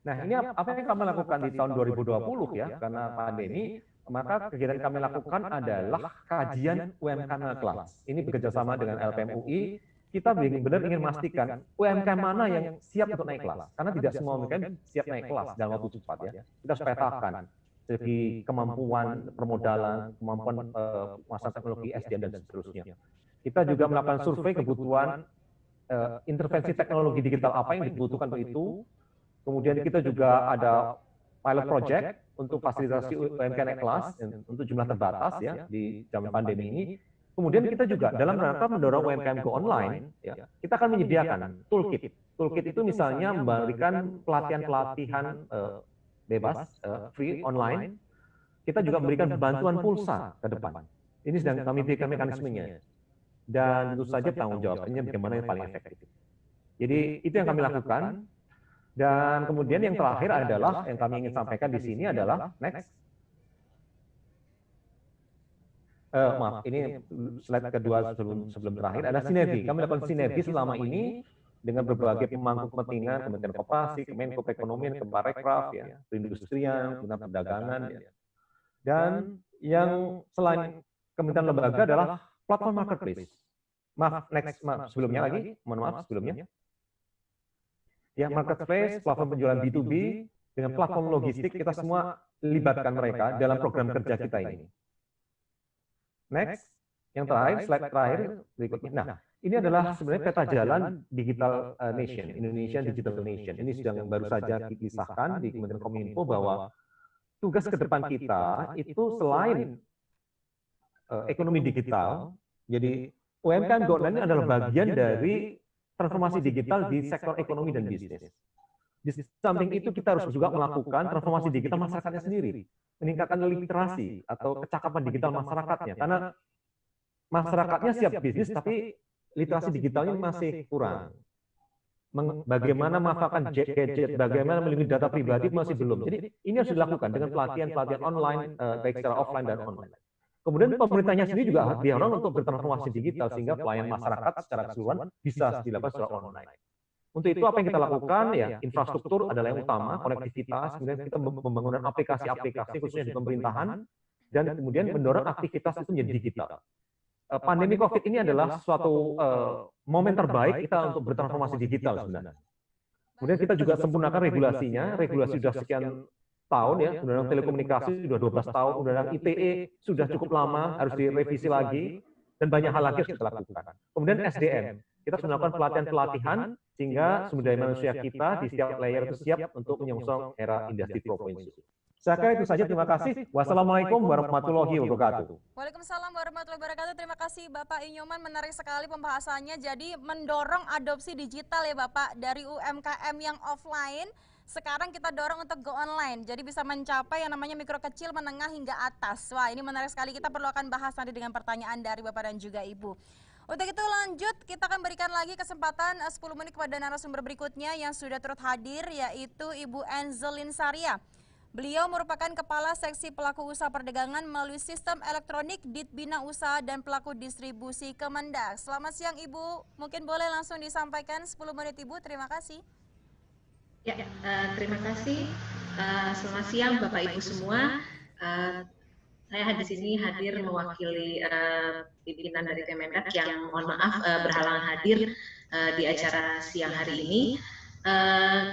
Nah, ini apa yang kami lakukan di tahun 2020, ya, karena pandemi, maka kegiatan kami lakukan adalah kajian UMKM kelas. Ini bekerjasama dengan LPM UI, kita benar-benar ingin memastikan UMKM mana yang siap untuk naik kelas. Karena tidak semua UMKM siap naik kelas dalam waktu cepat, ya. Kita harus petakan segi kemampuan permodalan, kemampuan penguasaan teknologi SDM, dan seterusnya. Kita juga melakukan survei kebutuhan intervensi teknologi digital apa yang dibutuhkan untuk itu. Kemudian kita juga ada pilot project untuk fasilitasi UMKM naik kelas untuk jumlah terbatas, ya, di zaman pandemi ini. Kemudian kita juga dalam rangka mendorong UMKM go online, ya, kita akan menyediakan toolkit. Toolkit itu misalnya memberikan pelatihan-pelatihan bebas, free, online. Kita juga memberikan bantuan pulsa ke depan. Ini sedang kami berikan mekanismenya. Dan tentu saja tanggung jawabnya bagaimana yang paling efektif. Jadi itu yang kami lakukan. Dan kemudian yang terakhir adalah, yang kami ingin sampaikan di sini adalah, next. Maaf, ini slide kedua sebelum terakhir, ada sinergi. Kami lakukan sinergi selama ini dengan berbagai pemangku kepentingan, Kementerian Koperasi, Kemenko Perekonomian, Kemenparekraf, ya, Perindustrian, Kementerian Perdagangan, ya. Dan yang selain kementerian lembaga adalah platform marketplace. Maaf, sebelumnya lagi, mohon maaf sebelumnya. Ya, marketplace, platform penjualan B2B, dengan platform logistik, kita semua libatkan mereka dalam program kerja kita ini. Next, yang terakhir, slide terakhir berikutnya. Nah, ini adalah sebenarnya peta jalan digital nation, Indonesian Digital Nation. Ini sedang baru saja disahkan di Kementerian Kominfo bahwa tugas ke depan kita itu selain ekonomi digital, jadi UMKM Go Online ini adalah bagian dari transformasi digital di sektor ekonomi dan bisnis. Di samping itu kita harus juga melakukan transformasi digital masyarakatnya sendiri, meningkatkan literasi atau kecakapan digital masyarakatnya, karena masyarakatnya siap bisnis tapi literasi digitalnya masih kurang. bagaimana memanfaatkan gadget, bagaimana melindungi data pribadi masih belum. Jadi ini harus dilakukan dengan pelatihan-pelatihan online, baik secara offline dan online. Kemudian pemerintahnya sendiri juga didorong untuk bertransformasi digital sehingga pelayanan masyarakat secara keseluruhan bisa dilakukan secara online. Untuk itu apa yang kita lakukan ya, infrastruktur adalah yang utama, konektivitas, kemudian kita membangun aplikasi-aplikasi khususnya di pemerintahan, dan kemudian mendorong aktivitas itu menjadi digital. Pandemi COVID ini adalah suatu momen terbaik kita untuk bertransformasi digital sebenarnya. Kemudian kita juga sempurnakan regulasinya, regulasi sudah sekian tahun ya, Undang-Undang Telekomunikasi sudah 12 tahun, Undang-Undang ITE sudah cukup lama, harus direvisi lagi, dan banyak hal lagi harus kita lakukan. Kemudian SDM, kita sudah melakukan pelatihan-pelatihan, sehingga sumber daya manusia kita di setiap layer itu siap untuk menyongsong era Industri 4.0. Saya kira itu saja, terima kasih. Wassalamualaikum warahmatullahi wabarakatuh. Waalaikumsalam warahmatullahi wabarakatuh. Terima kasih Bapak Inyoman, menarik sekali pembahasannya. Jadi mendorong adopsi digital ya Bapak, dari UMKM yang offline, sekarang kita dorong untuk go online. Jadi bisa mencapai yang namanya mikro kecil, menengah hingga atas. Wah, ini menarik sekali. Kita perlu akan bahas nanti dengan pertanyaan dari Bapak dan juga Ibu. Untuk itu lanjut, kita akan berikan lagi kesempatan 10 menit kepada narasumber berikutnya yang sudah turut hadir, yaitu Ibu Enzelin Saria. Beliau merupakan Kepala Seksi Pelaku Usaha Perdagangan melalui Sistem Elektronik Ditbina Usaha dan Pelaku Distribusi Kemendak. Selamat siang Ibu, mungkin boleh langsung disampaikan 10 menit Ibu, terima kasih. Ya, terima kasih. Selamat siang Bapak Ibu semua. Saya di sini hadir mewakili pimpinan dari Kemendak yang mohon maaf berhalangan hadir di acara siang hari ini.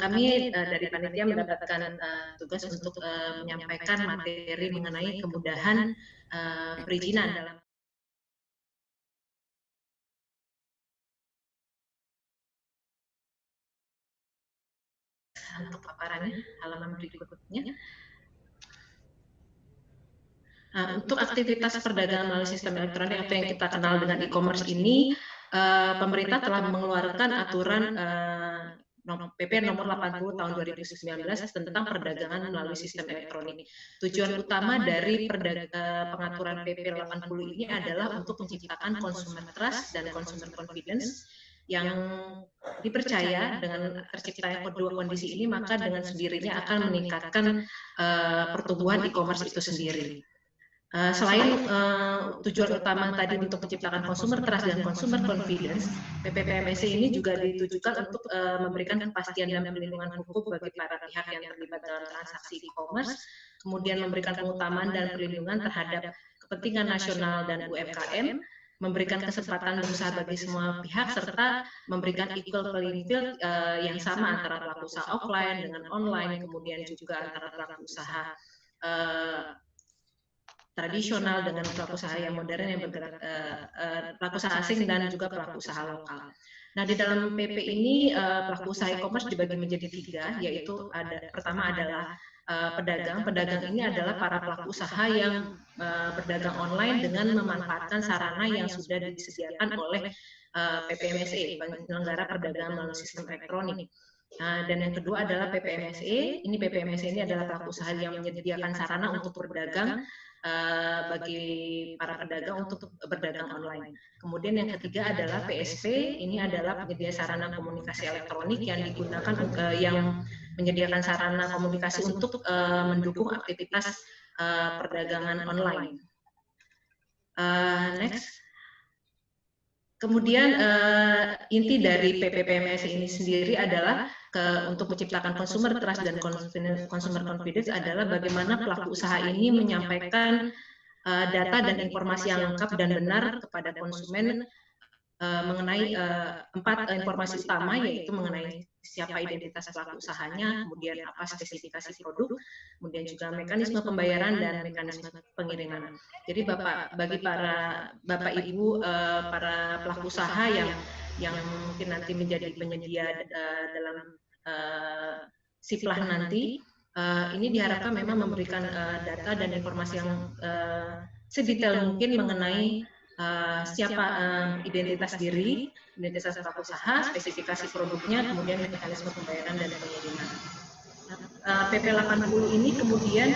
Kami dari panitia mendapatkan tugas untuk menyampaikan materi mengenai kemudahan perizinan dalam untuk paparannya halaman berikutnya. Untuk aktivitas perdagangan melalui sistem elektronik atau yang kita kenal dengan e-commerce ini, pemerintah telah mengeluarkan aturan PP nomor 80 tahun 2019 tentang perdagangan melalui sistem elektronik. Tujuan utama dari pengaturan PP 80 ini adalah untuk menciptakan consumer trust dan consumer confidence yang dipercaya. Dengan terciptanya kedua kondisi ini, maka dengan sendirinya akan meningkatkan pertumbuhan e-commerce itu sendiri. Selain tujuan utama tadi untuk menciptakan consumer trust dan consumer confidence, PPPMSE ini juga ditujukan untuk memberikan kepastian dan perlindungan hukum bagi para pihak yang terlibat dalam transaksi e-commerce, kemudian memberikan pengutamaan dan perlindungan terhadap kepentingan nasional dan UMKM, memberikan kesempatan berusaha bagi semua pihak, serta memberikan equal playing field yang sama antara pelaku usaha offline dengan online, kemudian juga antara pelaku usaha tradisional dengan pelaku usaha yang modern yang bergerak, pelaku usaha asing dan juga pelaku usaha lokal. Nah, di dalam PP ini pelaku usaha e-commerce dibagi menjadi 3, yaitu pertama adalah pedagang. Pedagang ini adalah para pelaku usaha yang berdagang online dengan memanfaatkan sarana yang sudah disediakan oleh PPMSE, penyelenggara perdagangan melalui sistem elektronik. Dan yang kedua adalah PPMSE. Ini PPMSE ini adalah pelaku usaha yang menyediakan sarana untuk berdagang bagi para pedagang untuk berdagang online. Kemudian yang ketiga adalah PSP. Ini adalah penyedia sarana komunikasi elektronik yang digunakan yang menyediakan sarana komunikasi untuk mendukung aktivitas perdagangan online. Next. Kemudian inti dari PPPMSE ini sendiri adalah untuk menciptakan consumer trust dan consumer confidence adalah bagaimana pelaku usaha ini menyampaikan data dan informasi yang lengkap dan benar kepada konsumen mengenai 4 informasi utama, yaitu mengenai siapa identitas pelaku usahanya, kemudian apa spesifikasi produk, kemudian juga mekanisme pembayaran dan mekanisme pengiriman. Jadi bagi para Bapak Ibu para pelaku usaha yang mungkin nanti menjadi penyedia dalam siplah nanti, ini diharapkan memang memberikan data dan informasi yang sedetail mungkin mengenai siapa identitas diri, identitas pelaku usaha, spesifikasi produknya, kemudian mekanisme pembayaran dan pengiriman. PP 80 ini kemudian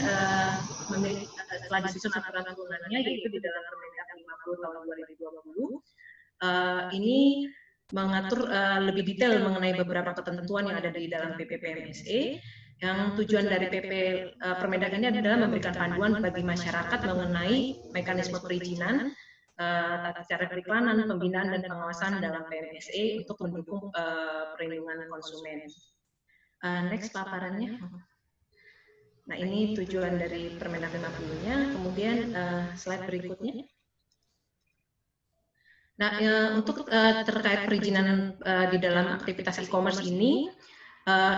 telah disusun aturan turunannya, yaitu di dalam Permendak 50 tahun 2020. Ini mengatur lebih detail mengenai beberapa ketentuan yang ada di dalam PP PMSE. Yang tujuan dari PP Permendag ini adalah memberikan panduan bagi masyarakat mengenai mekanisme perizinan, tata cara periklanan, pembinaan dan pengawasan dalam PMSE untuk mendukung perlindungan konsumen. Next paparannya. Nah, ini tujuan dari Permendag 50-nya. Kemudian slide berikutnya. Nah, untuk terkait perizinan di dalam aktivitas e-commerce ini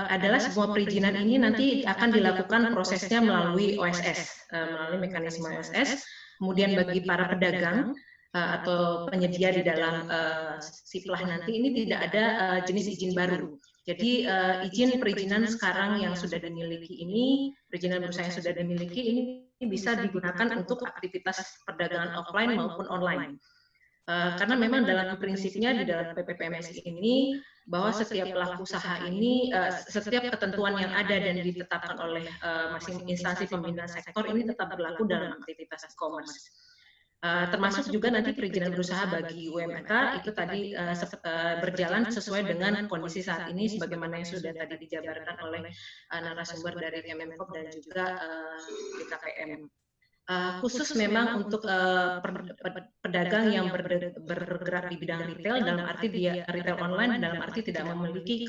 adalah semua perizinan ini nanti akan dilakukan prosesnya melalui OSS, melalui mekanisme OSS. Kemudian bagi para pedagang atau penyedia di dalam siplah nanti ini tidak ada jenis izin baru. Jadi izin perizinan sekarang yang sudah dimiliki ini, perizinan berusaha yang sudah dimiliki ini bisa digunakan untuk aktivitas perdagangan offline maupun online. Karena memang dalam prinsipnya di dalam PPPMSI ini bahwa setiap pelaku usaha ini, setiap ketentuan yang ada dan ditetapkan oleh masing instansi pembinaan sektor ini tetap berlaku dalam aktivitas e-commerce. Termasuk juga nanti perizinan berusaha bagi UMK itu tadi berjalan sesuai dengan kondisi saat ini sebagaimana yang sudah tadi dijabarkan oleh narasumber dari Kemenpop dan juga BKPM. Khusus memang untuk pedagang yang bergerak di bidang retail, dalam arti dia retail online, dalam arti tidak memiliki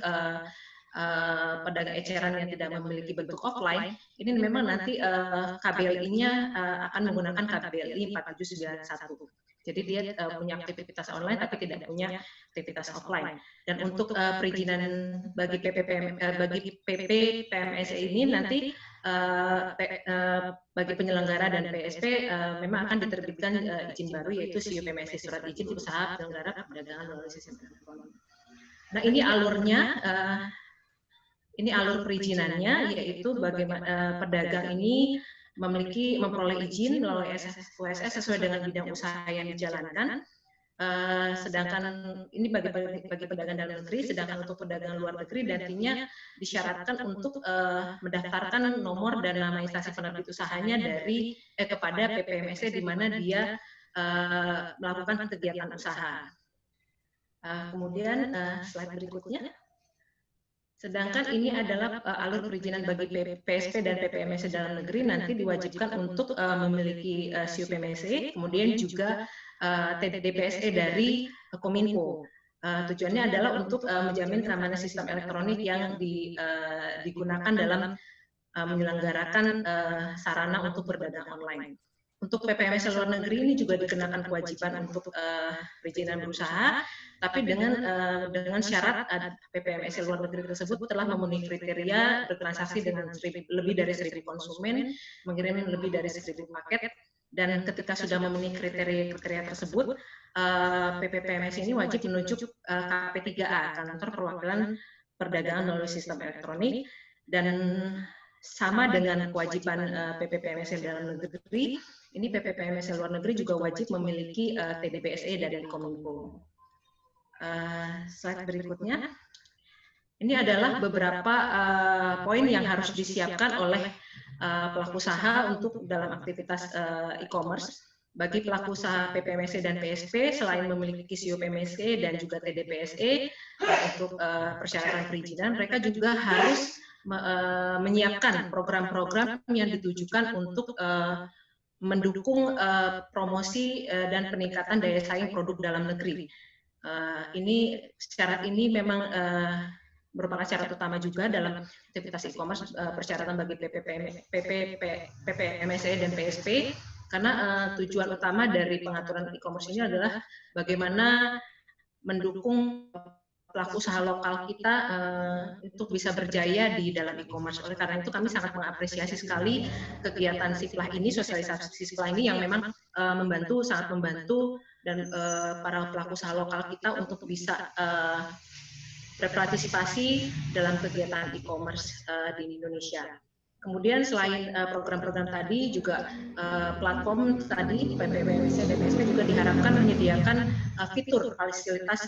pedagang eceran yang tidak memiliki bentuk offline, ini memang nanti KBLI-nya akan menggunakan KBLI 4791. Jadi dia punya aktivitas online tapi tidak punya aktivitas offline. Dan untuk perizinan bagi PP PMSE ini nanti bagi penyelenggara dan PSP memang akan diterbitkan izin baru yaitu SIU PMSE Surat Izin Usaha Penyelenggara Perdagangan melalui Sistem Elektronik. Nah, ini alurnya, ini alur perizinannya yaitu bagaimana pedagang ini memperoleh izin melalui OSS sesuai dengan bidang usaha yang dijalankan. Sedangkan ini bagi pedagang dalam negeri, sedangkan untuk pedagang luar negeri nantinya disyaratkan untuk mendaftarkan nomor dan nama instansi penerbit usahanya dari kepada PPMSE di mana dia melakukan kegiatan usaha. Kemudian slide berikutnya. Sedangkan ini adalah alur perizinan bagi PSP dan PPMSE dalam negeri nanti diwajibkan untuk memiliki SIU PMSE, kemudian juga TDPSE dari Kominfo. Tujuannya adalah untuk menjamin keamanan sistem elektronik yang digunakan dalam menyelenggarakan sarana untuk berdagang online. Untuk PPMSE luar negeri ini juga dikenakan kewajiban untuk perizinan berusaha, tapi dengan syarat PPMSE luar negeri tersebut telah memenuhi kriteria bertransaksi dengan lebih dari 1.000 konsumen, mengirim lebih dari 1.000 paket, dan ketika sudah memenuhi kriteria tersebut, PPPMSE ini wajib menunjuk KP3A, Kantor Perwakilan Perdagangan melalui Sistem Elektronik, dan sama dengan kewajiban PPPMSE dalam negeri, ini PPPMSE luar negeri juga wajib memiliki TDPSE dari Kominfo. Slide berikutnya. Ini adalah beberapa poin yang harus disiapkan oleh pelaku usaha untuk dalam aktivitas e-commerce. Bagi pelaku usaha PPMSE dan PSP, selain memiliki SIU PMSE dan juga TDPSE untuk persyaratan perizinan, mereka juga harus menyiapkan program-program yang ditujukan untuk mendukung promosi dan peningkatan daya saing produk dalam negeri. Ini syarat ini memang merupakan syarat utama juga dalam aktivitas e-commerce, persyaratan bagi PPMSE dan PSP, karena tujuan utama dari pengaturan e-commerce ini adalah bagaimana mendukung pelaku usaha lokal kita untuk bisa berjaya di dalam e-commerce. Oleh karena itu kami sangat mengapresiasi sekali kegiatan Siplah ini, sosialisasi Siplah ini yang memang sangat membantu dan para pelaku usaha lokal kita untuk bisa berpartisipasi dalam kegiatan e-commerce di Indonesia. Kemudian selain program-program tadi juga platform tadi PPMSE dan PSP juga diharapkan menyediakan fitur fasilitas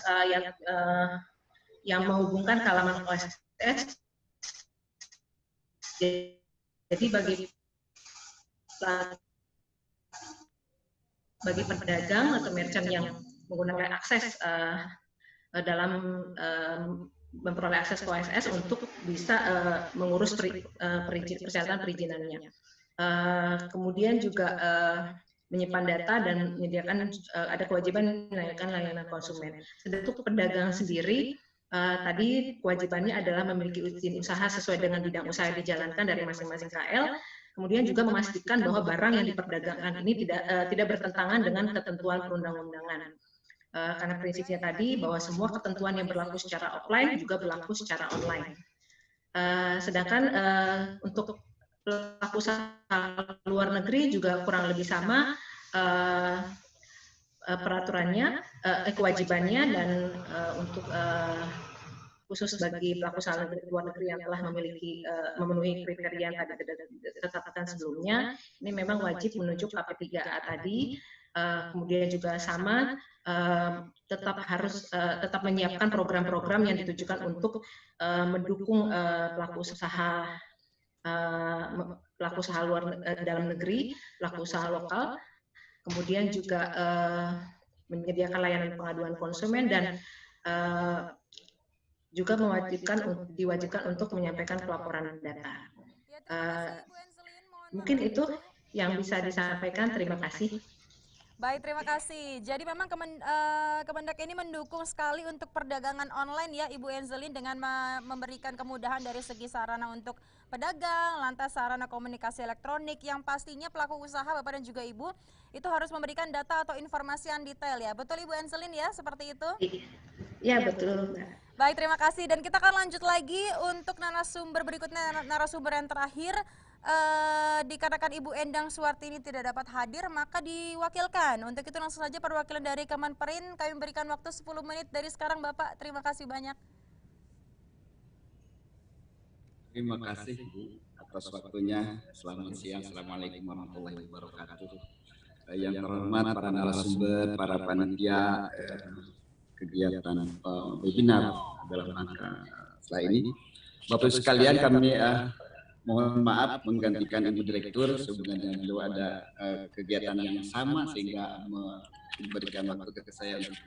yang menghubungkan halaman OSS. Jadi bagi pedagang atau merchant yang menggunakan akses dalam memperoleh akses ke OSS untuk bisa mengurus persyaratan perizinannya. Kemudian juga menyimpan data dan menyediakan ada kewajiban menyediakan layanan konsumen. Untuk pedagang sendiri, tadi kewajibannya adalah memiliki izin usaha sesuai dengan bidang usaha yang dijalankan dari masing-masing KL. Kemudian juga memastikan bahwa barang yang diperdagangkan ini tidak bertentangan dengan ketentuan perundang-undangan. Karena prinsipnya tadi bahwa semua ketentuan yang berlaku secara offline juga berlaku secara online. Sedangkan untuk pelaku usaha luar negeri juga kurang lebih sama peraturannya, kewajibannya, dan untuk khusus bagi pelaku usaha luar negeri yang telah memenuhi kriteria yang tadi ditetapkan sebelumnya, ini memang wajib menunjuk KP3A tadi. Kemudian juga sama tetap menyiapkan program-program yang ditujukan untuk mendukung pelaku usaha dalam negeri, pelaku usaha lokal, kemudian juga menyediakan layanan pengaduan konsumen dan juga diwajibkan untuk menyampaikan pelaporan data. Mungkin itu yang bisa disampaikan. Terima kasih. Baik, terima kasih. Jadi memang Kemendak ini mendukung sekali untuk perdagangan online ya Ibu Enzelin, dengan memberikan kemudahan dari segi sarana untuk pedagang, lantas sarana komunikasi elektronik yang pastinya pelaku usaha Bapak dan juga Ibu itu harus memberikan data atau informasi yang detail ya. Betul Ibu Enzelin ya, seperti itu? Iya, betul. Baik, terima kasih. Dan kita akan lanjut lagi untuk narasumber berikutnya, narasumber yang terakhir. Dikarenakan Ibu Endang Suwartini tidak dapat hadir, maka diwakilkan. Untuk itu langsung saja perwakilan dari Kemenperin, kami memberikan waktu 10 menit dari sekarang Bapak. Terima kasih banyak. Terima kasih Bu atas waktunya. Selamat siang. Assalamualaikum warahmatullahi wabarakatuh. Yang terhormat para narasumber, para panitia kegiatan webinar dalam rangka setelah ini. Bapak Ibu sekalian, kami mohon maaf menggantikan Ibu Direktur sehubungan dengan beliau ada kegiatan yang sama sehingga memberikan waktu ke saya untuk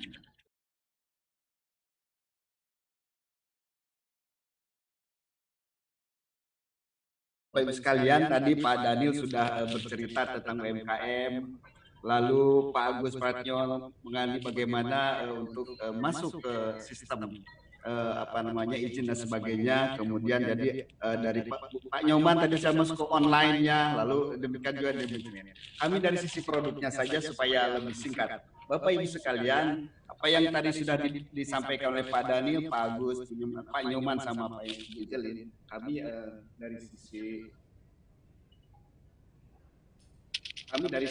Bapak Ibu sekalian, tadi Pak Daniel sudah bercerita tentang UMKM, lalu Pak Agus Pratnyo mengenai bagaimana untuk masuk ke sistem izin dan sebagainya. Kemudian jadi dari Pak Nyoman tadi saya masuk ke online-nya, lalu demikian juga demikian. Kami dari sisi produknya saja supaya lebih singkat. Bapak Ibu sekalian, apa yang tadi sudah disampaikan oleh Pak Daniel, Pak Agus, Pak Nyoman sama Pak Ijelin, kami dari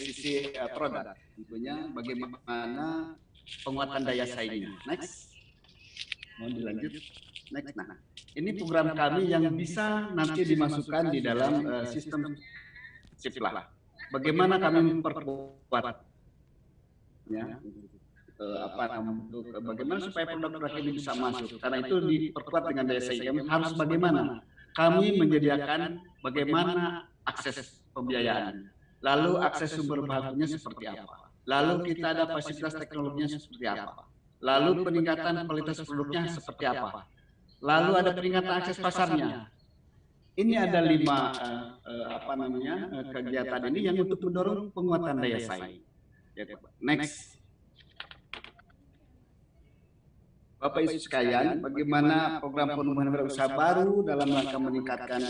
sisi produk, tentunya bagaimana penguatan daya saingnya. Next. Mohon dilanjut. Next. Nah, ini program kami yang bisa nanti dimasukkan di dalam sistem SIPLA. Bagaimana kami memperkuat ya, bagaimana supaya produk-produk ini bisa masuk? Karena itu diperkuat dengan daya saing. Harus bagaimana? Kami menyediakan bagaimana akses pembiayaan, lalu akses sumber bakunya seperti apa, lalu kita ada fasilitas teknologinya seperti apa, lalu peningkatan kualitas produknya seperti apa, lalu ada peningkatan akses pasarnya. Ini ada 5 kegiatan ini yang untuk mendorong penguatan daya saing. Next. Bapak Ibu sekalian, bagaimana program penumbuhan wirausaha baru dalam rangka meningkatkan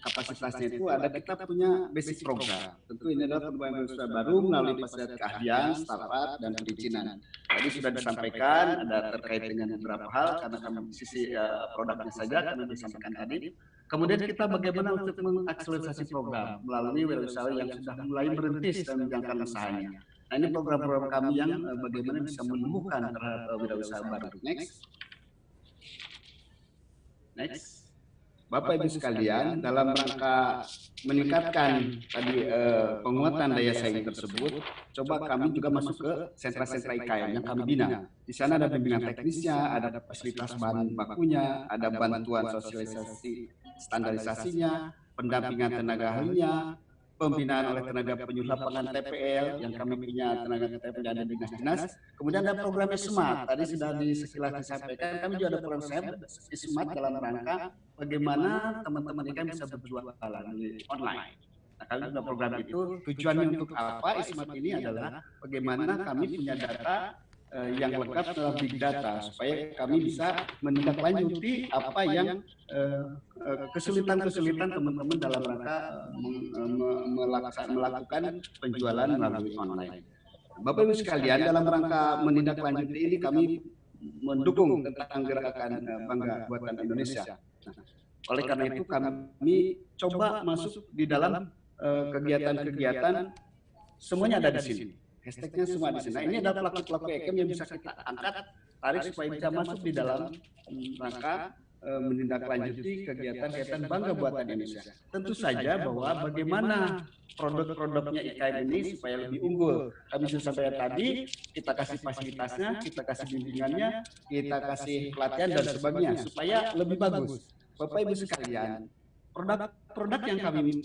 kapasitasnya itu ada, kita punya basic program. Tentu ini adalah penumbuhan wirausaha baru melalui fasilitas keahlian, startup, dan perizinan. Tadi sudah disampaikan, ada terkait dengan beberapa hal, karena kami sisi produknya saja, karena disampaikan tadi. Kemudian kita bagaimana untuk mengakselerasi program melalui wirausaha yang sudah mulai merintis dan menjalankan usahanya. Nah, ini program-program kami yang bagaimana bisa menumbuhkan terhadap wirausaha baru. Next. Bapak Ibu sekalian, dalam rangka meningkatkan tadi penguatan daya saing tersebut, coba kami juga masuk ke sentra-sentra IKM yang kami bina. Di sana ada pembinaan teknisnya, ada fasilitas bahan bakunya, ada bantuan sosialisasi standarisasinya, pendampingan tenaga ahlinya, pembinaan oleh tenaga penyuluh lapangan TPL yang kami punya tenaga TPL dan dinas-dinas. Kemudian ada program Smart, tadi sudah sekilas disampaikan, kami juga ada program Smart dalam rangka bagaimana teman-teman IKM bisa berjualan di online. Nah, kami punya program itu, tujuannya untuk apa? Smart ini adalah bagaimana kami punya data yang lengkap dalam big data supaya kami bisa menindaklanjuti apa yang kesulitan-kesulitan teman-teman dalam rangka melakukan penjualan melalui online. Bapak Ibu sekalian, dalam rangka menindaklanjuti ini kami mendukung tentang gerakan Bangga Buatan Indonesia. Nah, oleh karena itu kami coba masuk di dalam kegiatan-kegiatan, semuanya ada di sini. Hashtagnya semua di sini. Nah, ini adalah pelaku-pelaku IKM yang bisa kita angkat, tarik supaya bisa masuk di dalam rangka menindaklanjuti kegiatan-kegiatan Bangga Buatan Indonesia. Tentu saja bahwa bagaimana produk-produknya IKM ini supaya lebih unggul. Kami sudah sampaikan tadi, kita kasih fasilitasnya, kita kasih bimbingannya, kita kasih pelatihan dan sebagainya supaya lebih bagus. Bapak Ibu sekalian, produk-produk yang kami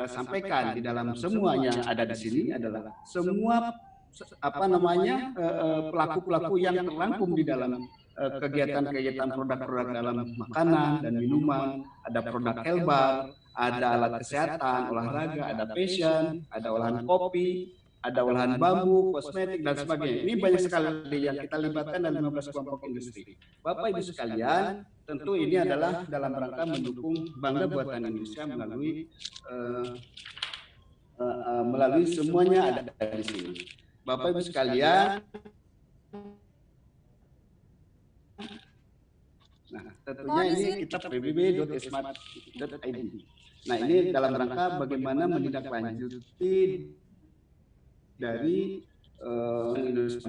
sampaikan di dalam semuanya ada di sini adalah semua pelaku-pelaku yang terrangkum di dalam kegiatan-kegiatan produk-produk dalam makanan dan minuman, ada produk herbal, ada alat kesehatan, olahraga, ada fashion, ada olahan kopi, ada olahan bambu, kosmetik dan sebagainya. Ini banyak sekali yang kita libatkan dalam 15 kelompok industri. Bapak Ibu sekalian, tentu ini adalah dalam rangka mendukung Bangga Buatan Indonesia melalui semuanya ada di sini. Bapak Ibu sekalian, nah tentunya ini kita pbb.smart.id. Nah ini dalam rangka bagaimana menindaklanjuti dari Indonesia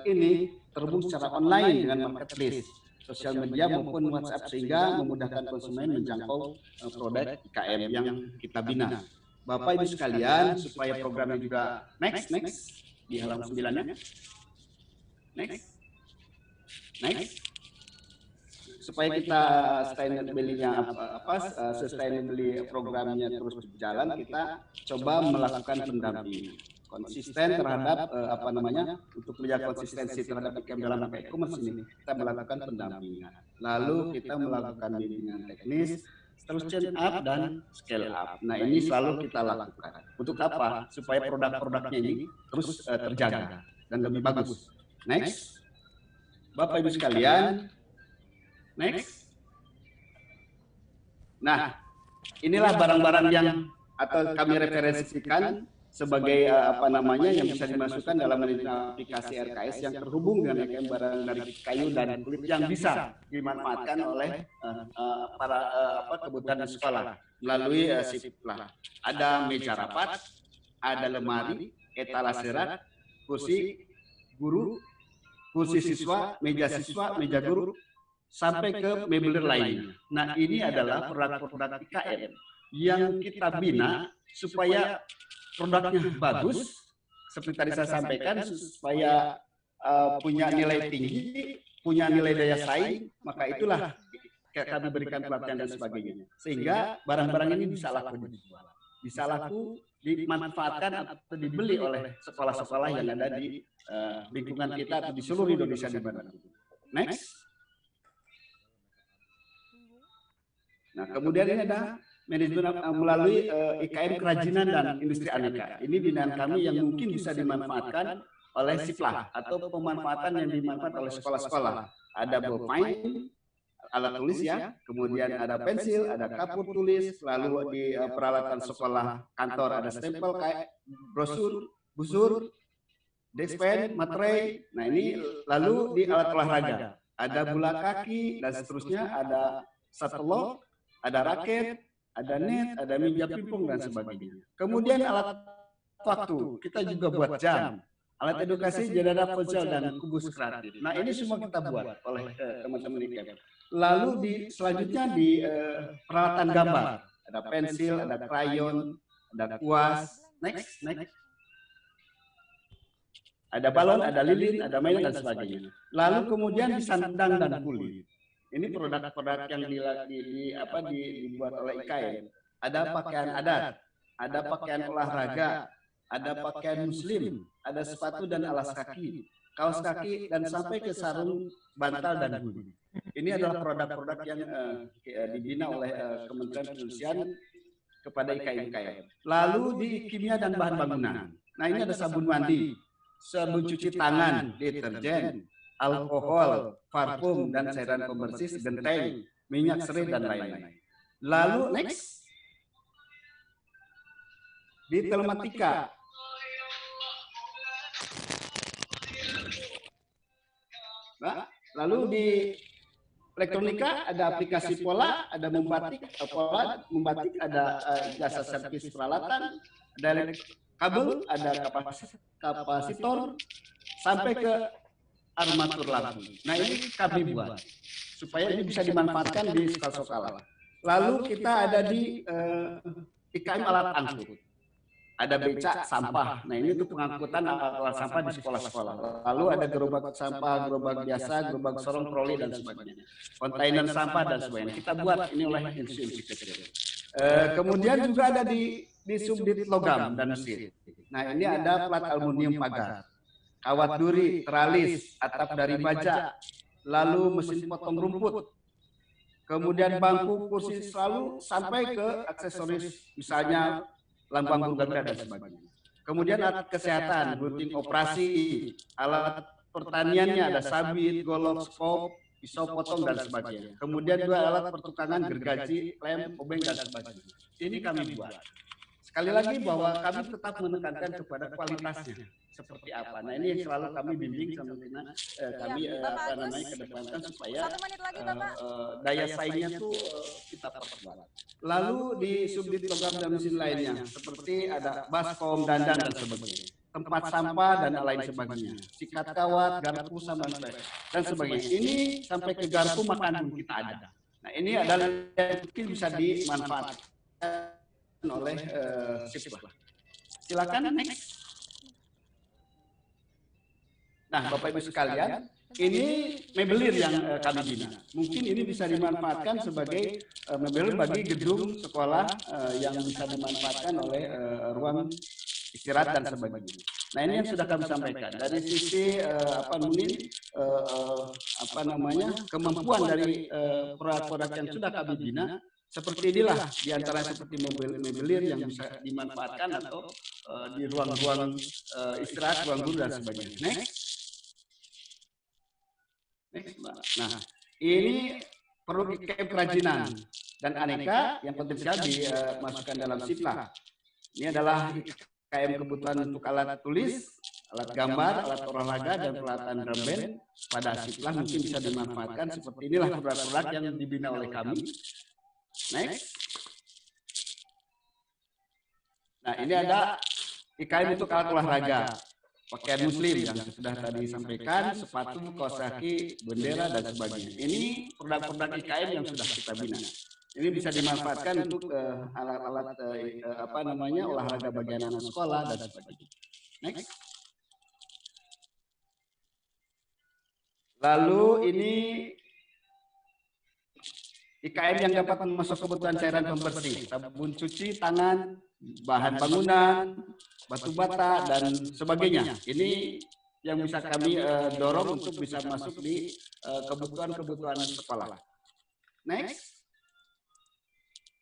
ini terhubung secara online dengan marketplace, sosial media maupun WhatsApp sehingga memudahkan konsumen menjangkau produk IKM yang kita bina. Bapak Ibu sekalian, supaya programnya juga next di halaman 9-nya. Next. Supaya kita sustainability programnya terus berjalan, kita coba melakukan pendampingan konsisten terhadap untuk menjaga konsistensi terhadap IKM dalam rangka e-commerce ini, kita melakukan pendampingan. Lalu kita melakukan bimbingan teknis, terus tune up dan scale up. Nah ini selalu kita lakukan. Untuk apa? Supaya produk-produknya ini terus terjaga dan lebih bagus. Next, Bapak Ibu sekalian, next. Nah, inilah barang-barang yang atau kami referensikan sebagai yang bisa dimasukkan dalam aplikasi RKS yang terhubung dengan IKM barang dari kayu dan kulit yang bisa dimanfaatkan oleh para kebutuhan di sekolah melalui SIPLA. Ada meja rapat, ada lemari, etalase rak, kursi guru, kursi siswa, meja guru, sampai ke meubilir lainnya. Nah ini adalah produk-produk IKM yang kita bina supaya produknya bagus, seperti tadi saya sampaikan, supaya punya nilai tinggi, punya nilai daya saing, maka itulah kami berikan pelatihan dan sebagainya. Sehingga barang-barang ini bisa laku dijual, bisa laku dimanfaatkan atau dibeli oleh sekolah-sekolah yang ada di lingkungan kita atau di seluruh Indonesia di mana. Next. Nah, kemudian ini ada manajemen melalui IKM Kerajinan dan Industri Aneka. Ini binaan kami yang mungkin bisa dimanfaatkan oleh SIPLA atau pemanfaatan yang dimanfaatkan oleh sekolah-sekolah. Ada ballpoint, alat tulis ya, kemudian ada pensil, ada kapur tulis, lalu di peralatan sekolah kantor ada stempel kayak brosur, busur, dexpen, materai. Nah ini lalu di alat olahraga ada bola kaki dan seterusnya, ada satelot, ada raket, ada net, ada meja pingpong dan sebagainya. Kemudian alat waktu, kita juga buat jam, alat edukasi, jadada ponsel dan kubus kreatif. Nah ini semua kita buat oleh teman-teman IKM. Lalu selanjutnya di peralatan gambar, ada pensil, ada krayon, ada kuas, next. Ada balon, ada lilin, ada mainan dan sebagainya. Lalu kemudian di sandang dan kulit. Ini produk-produk yang dibuat oleh IKM. Ada pakaian adat, ada pakaian olahraga, ada pakaian muslim, ada sepatu dan alas kaki, kaos kaki, dan sampai ke sarung, bantal, dan hoodie. Ini adalah produk-produk yang dibina oleh Kementerian Perindustrian kepada IKM. Lalu di kimia dan bahan bangunan. Nah, ini ada sabun mandi, sabun cuci tangan, deterjen, alkohol, parfum, dan cairan pembersih, genteng, minyak serai, dan lain-lain. Lalu next, di telematika. Nah, lalu di elektronika ada aplikasi pola, ada membatik, ada jasa servis peralatan, ada kabel, ada kapasitor, sampai ke armatur lampu. Nah, ini kami buat supaya ini bisa dimanfaatkan di sekolah-sekolah. Lalu kita ada di IKM alat angkut. Ada becak sampah. Nah, ini untuk pengangkutan alat sampah di sekolah-sekolah. Lalu ada gerobak sampah, gerobak biasa, gerobak sorong, troli, dan sebagainya. Kontainer sampah dan sebagainya. Kita buat ini oleh institusi kecil. Kemudian juga ada di subdit logam dan mesin. Nah, ini ada plat aluminium pagar, kawat duri, teralis, atap dari baja, lalu mesin potong rumput, kemudian bangku, kursi selalu, sampai ke aksesoris, misalnya lambang Garuda dan sebagainya. Kemudian alat kesehatan, rutin operasi, alat pertaniannya ada sabit, golok, skop, pisau potong, dan sebagainya. Kemudian juga alat pertukangan, gergaji, lem, obeng, dan sebagainya. Ini kami buat. Sekali lagi bahwa kami tetap menekankan kepada kualitasnya seperti apa. Nah, ini yang selalu kami bimbing sama kami kedepankan supaya daya saingnya tuh kita perkuat. Lalu di subdit logam dan mesin lainnya seperti ada baskom, dandan, dan sebagainya. Tempat sampah dan lain sebagainya. Sikat kawat, garpu, dan sebagainya. Ini sampai ke garpu makan pun kita ada. Nah, ini adalah yang mungkin bisa dimanfaatkan oleh siswa. Silakan next. Nah, Bapak Ibu sekalian, ini mebelir yang kami bina. Mungkin ini bisa dimanfaatkan sebagai mebelir bagi gedung sekolah yang bisa dimanfaatkan oleh ruang istirahat dan sebagainya. Nah, ini yang sudah kami sampaikan dari sisi kemampuan dari produk-produk yang sudah kami bina. Seperti inilah diantaranya seperti mebelir yang bisa dimanfaatkan atau di ruang-ruang istirahat, ruang guru, dan sebagainya. Next. Nah, ini perlu IKM kerajinan dan aneka yang potensial dimasukkan dalam siplah. Ini adalah IKM kebutuhan untuk alat tulis, alat gambar, alat olahraga, dan peralatan drum band pada siplah mungkin bisa dimanfaatkan. Seperti inilah produk-produk yang dibina oleh kami. Next. Nah, ini ada IKM untuk alat olahraga, pakaian muslim yang sudah tadi disampaikan, sepatu, kaos kaki, bendera, dan sebagainya. Ini produk-produk IKM yang sudah kita bina. Ini bisa dimanfaatkan untuk alat-alat olahraga bagi anak sekolah dan sebagainya. Next. Lalu ini IKM yang dapat masuk kebutuhan cairan pembersih, sabun cuci tangan, bahan bangunan, batu bata, dan sebagainya. Ini yang bisa kami dorong untuk bisa masuk di kebutuhan-kebutuhan sekolah. Next.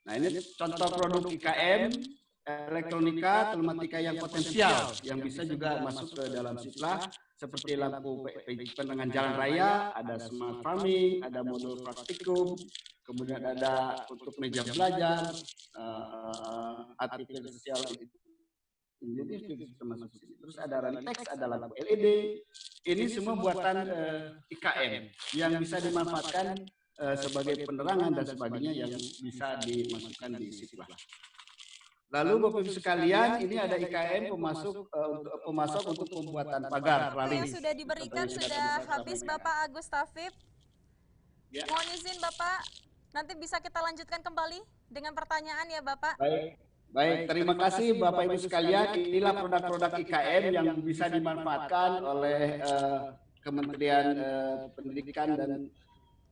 Nah, ini contoh produk IKM, elektronika, telematika yang potensial, yang bisa juga masuk ke dalam siplah, seperti lampu penerangan jalan raya, ada smart farming, ada modul praktikum, kemudian ada untuk meja belajar, artificial intelligence termasuk sini. Terus ada rantex, ada lampu LED. Ini semua buatan IKM yang bisa dimanfaatkan sebagai penerangan dan sebagainya yang bisa dimasukkan di siplah. Lalu Bapak Ibu sekalian, ini ada IKM pemasok untuk pembuatan pagar tralis. Yang sudah diberikan sudah habis Bapak Agus Tafib. Ya. Mohon izin Bapak, nanti bisa kita lanjutkan kembali dengan pertanyaan ya Bapak. Baik, terima kasih Bapak Ibu sekalian. Inilah produk-produk IKM yang bisa dimanfaatkan oleh Kementerian Pendidikan dan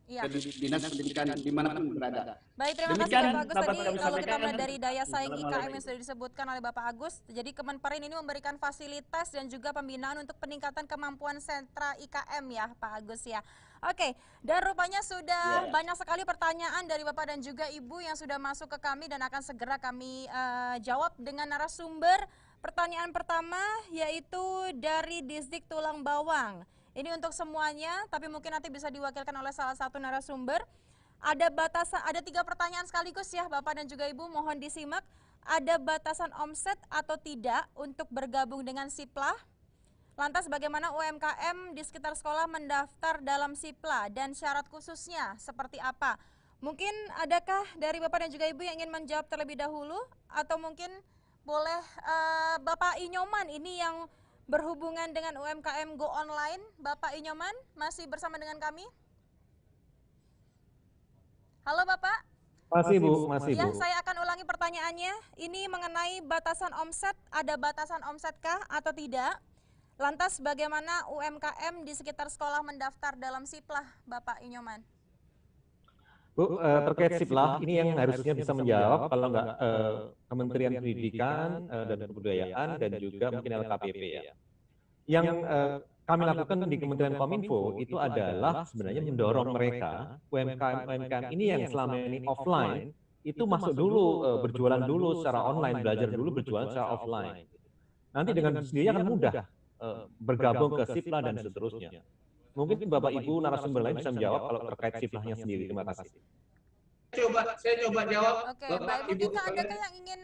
Dinas Pendidikan dimanapun berada. Baik, terima kasih Bapak Agus. Tadi kalau kita melihat dari daya saing IKM yang sudah disebutkan oleh Bapak Agus, jadi Kemenperin ini memberikan fasilitas dan juga pembinaan untuk peningkatan kemampuan sentra IKM ya Pak Agus ya. Oke, dan rupanya sudah banyak sekali pertanyaan dari Bapak dan juga Ibu yang sudah masuk ke kami dan akan segera kami jawab dengan narasumber. Pertanyaan pertama yaitu dari Distrik Tulang Bawang. Ini untuk semuanya, tapi mungkin nanti bisa diwakilkan oleh salah satu narasumber. Ada 3 pertanyaan sekaligus ya Bapak dan juga Ibu, mohon disimak. Ada batasan omset atau tidak untuk bergabung dengan SIPLA? Lantas bagaimana UMKM di sekitar sekolah mendaftar dalam SIPLA dan syarat khususnya seperti apa? Mungkin adakah dari Bapak dan juga Ibu yang ingin menjawab terlebih dahulu? Atau mungkin boleh Bapak Inyoman ini yang berhubungan dengan UMKM Go Online. Bapak Inyoman masih bersama dengan kami? Halo Bapak. Masih Bu, masih ya, Bu. Saya akan ulangi pertanyaannya. Ini mengenai batasan omset. Ada batasan omsetkah atau tidak? Lantas bagaimana UMKM di sekitar sekolah mendaftar dalam SIPLA, Bapak Inyoman? Bu, terkait SIPLA, ini yang harusnya bisa menjawab kalau nggak Kementerian Pendidikan dan Kebudayaan dan juga mungkin LKPP ya. Yang kami lakukan di Kementerian Kominfo itu adalah sebenarnya mendorong mereka, UMKM ini yang selama ini offline, itu masuk dulu, berjualan dulu secara online, belajar dulu berjualan secara offline. Nanti dengan sendirinya akan mudah bergabung ke SIPLA dan seterusnya. Mungkin Bapak Ibu narasumber lain bisa menjawab kalau terkait SIPLA-nya sendiri. Terima kasih. Saya coba jawab. Oke, Bapak Ibu, adakah yang ingin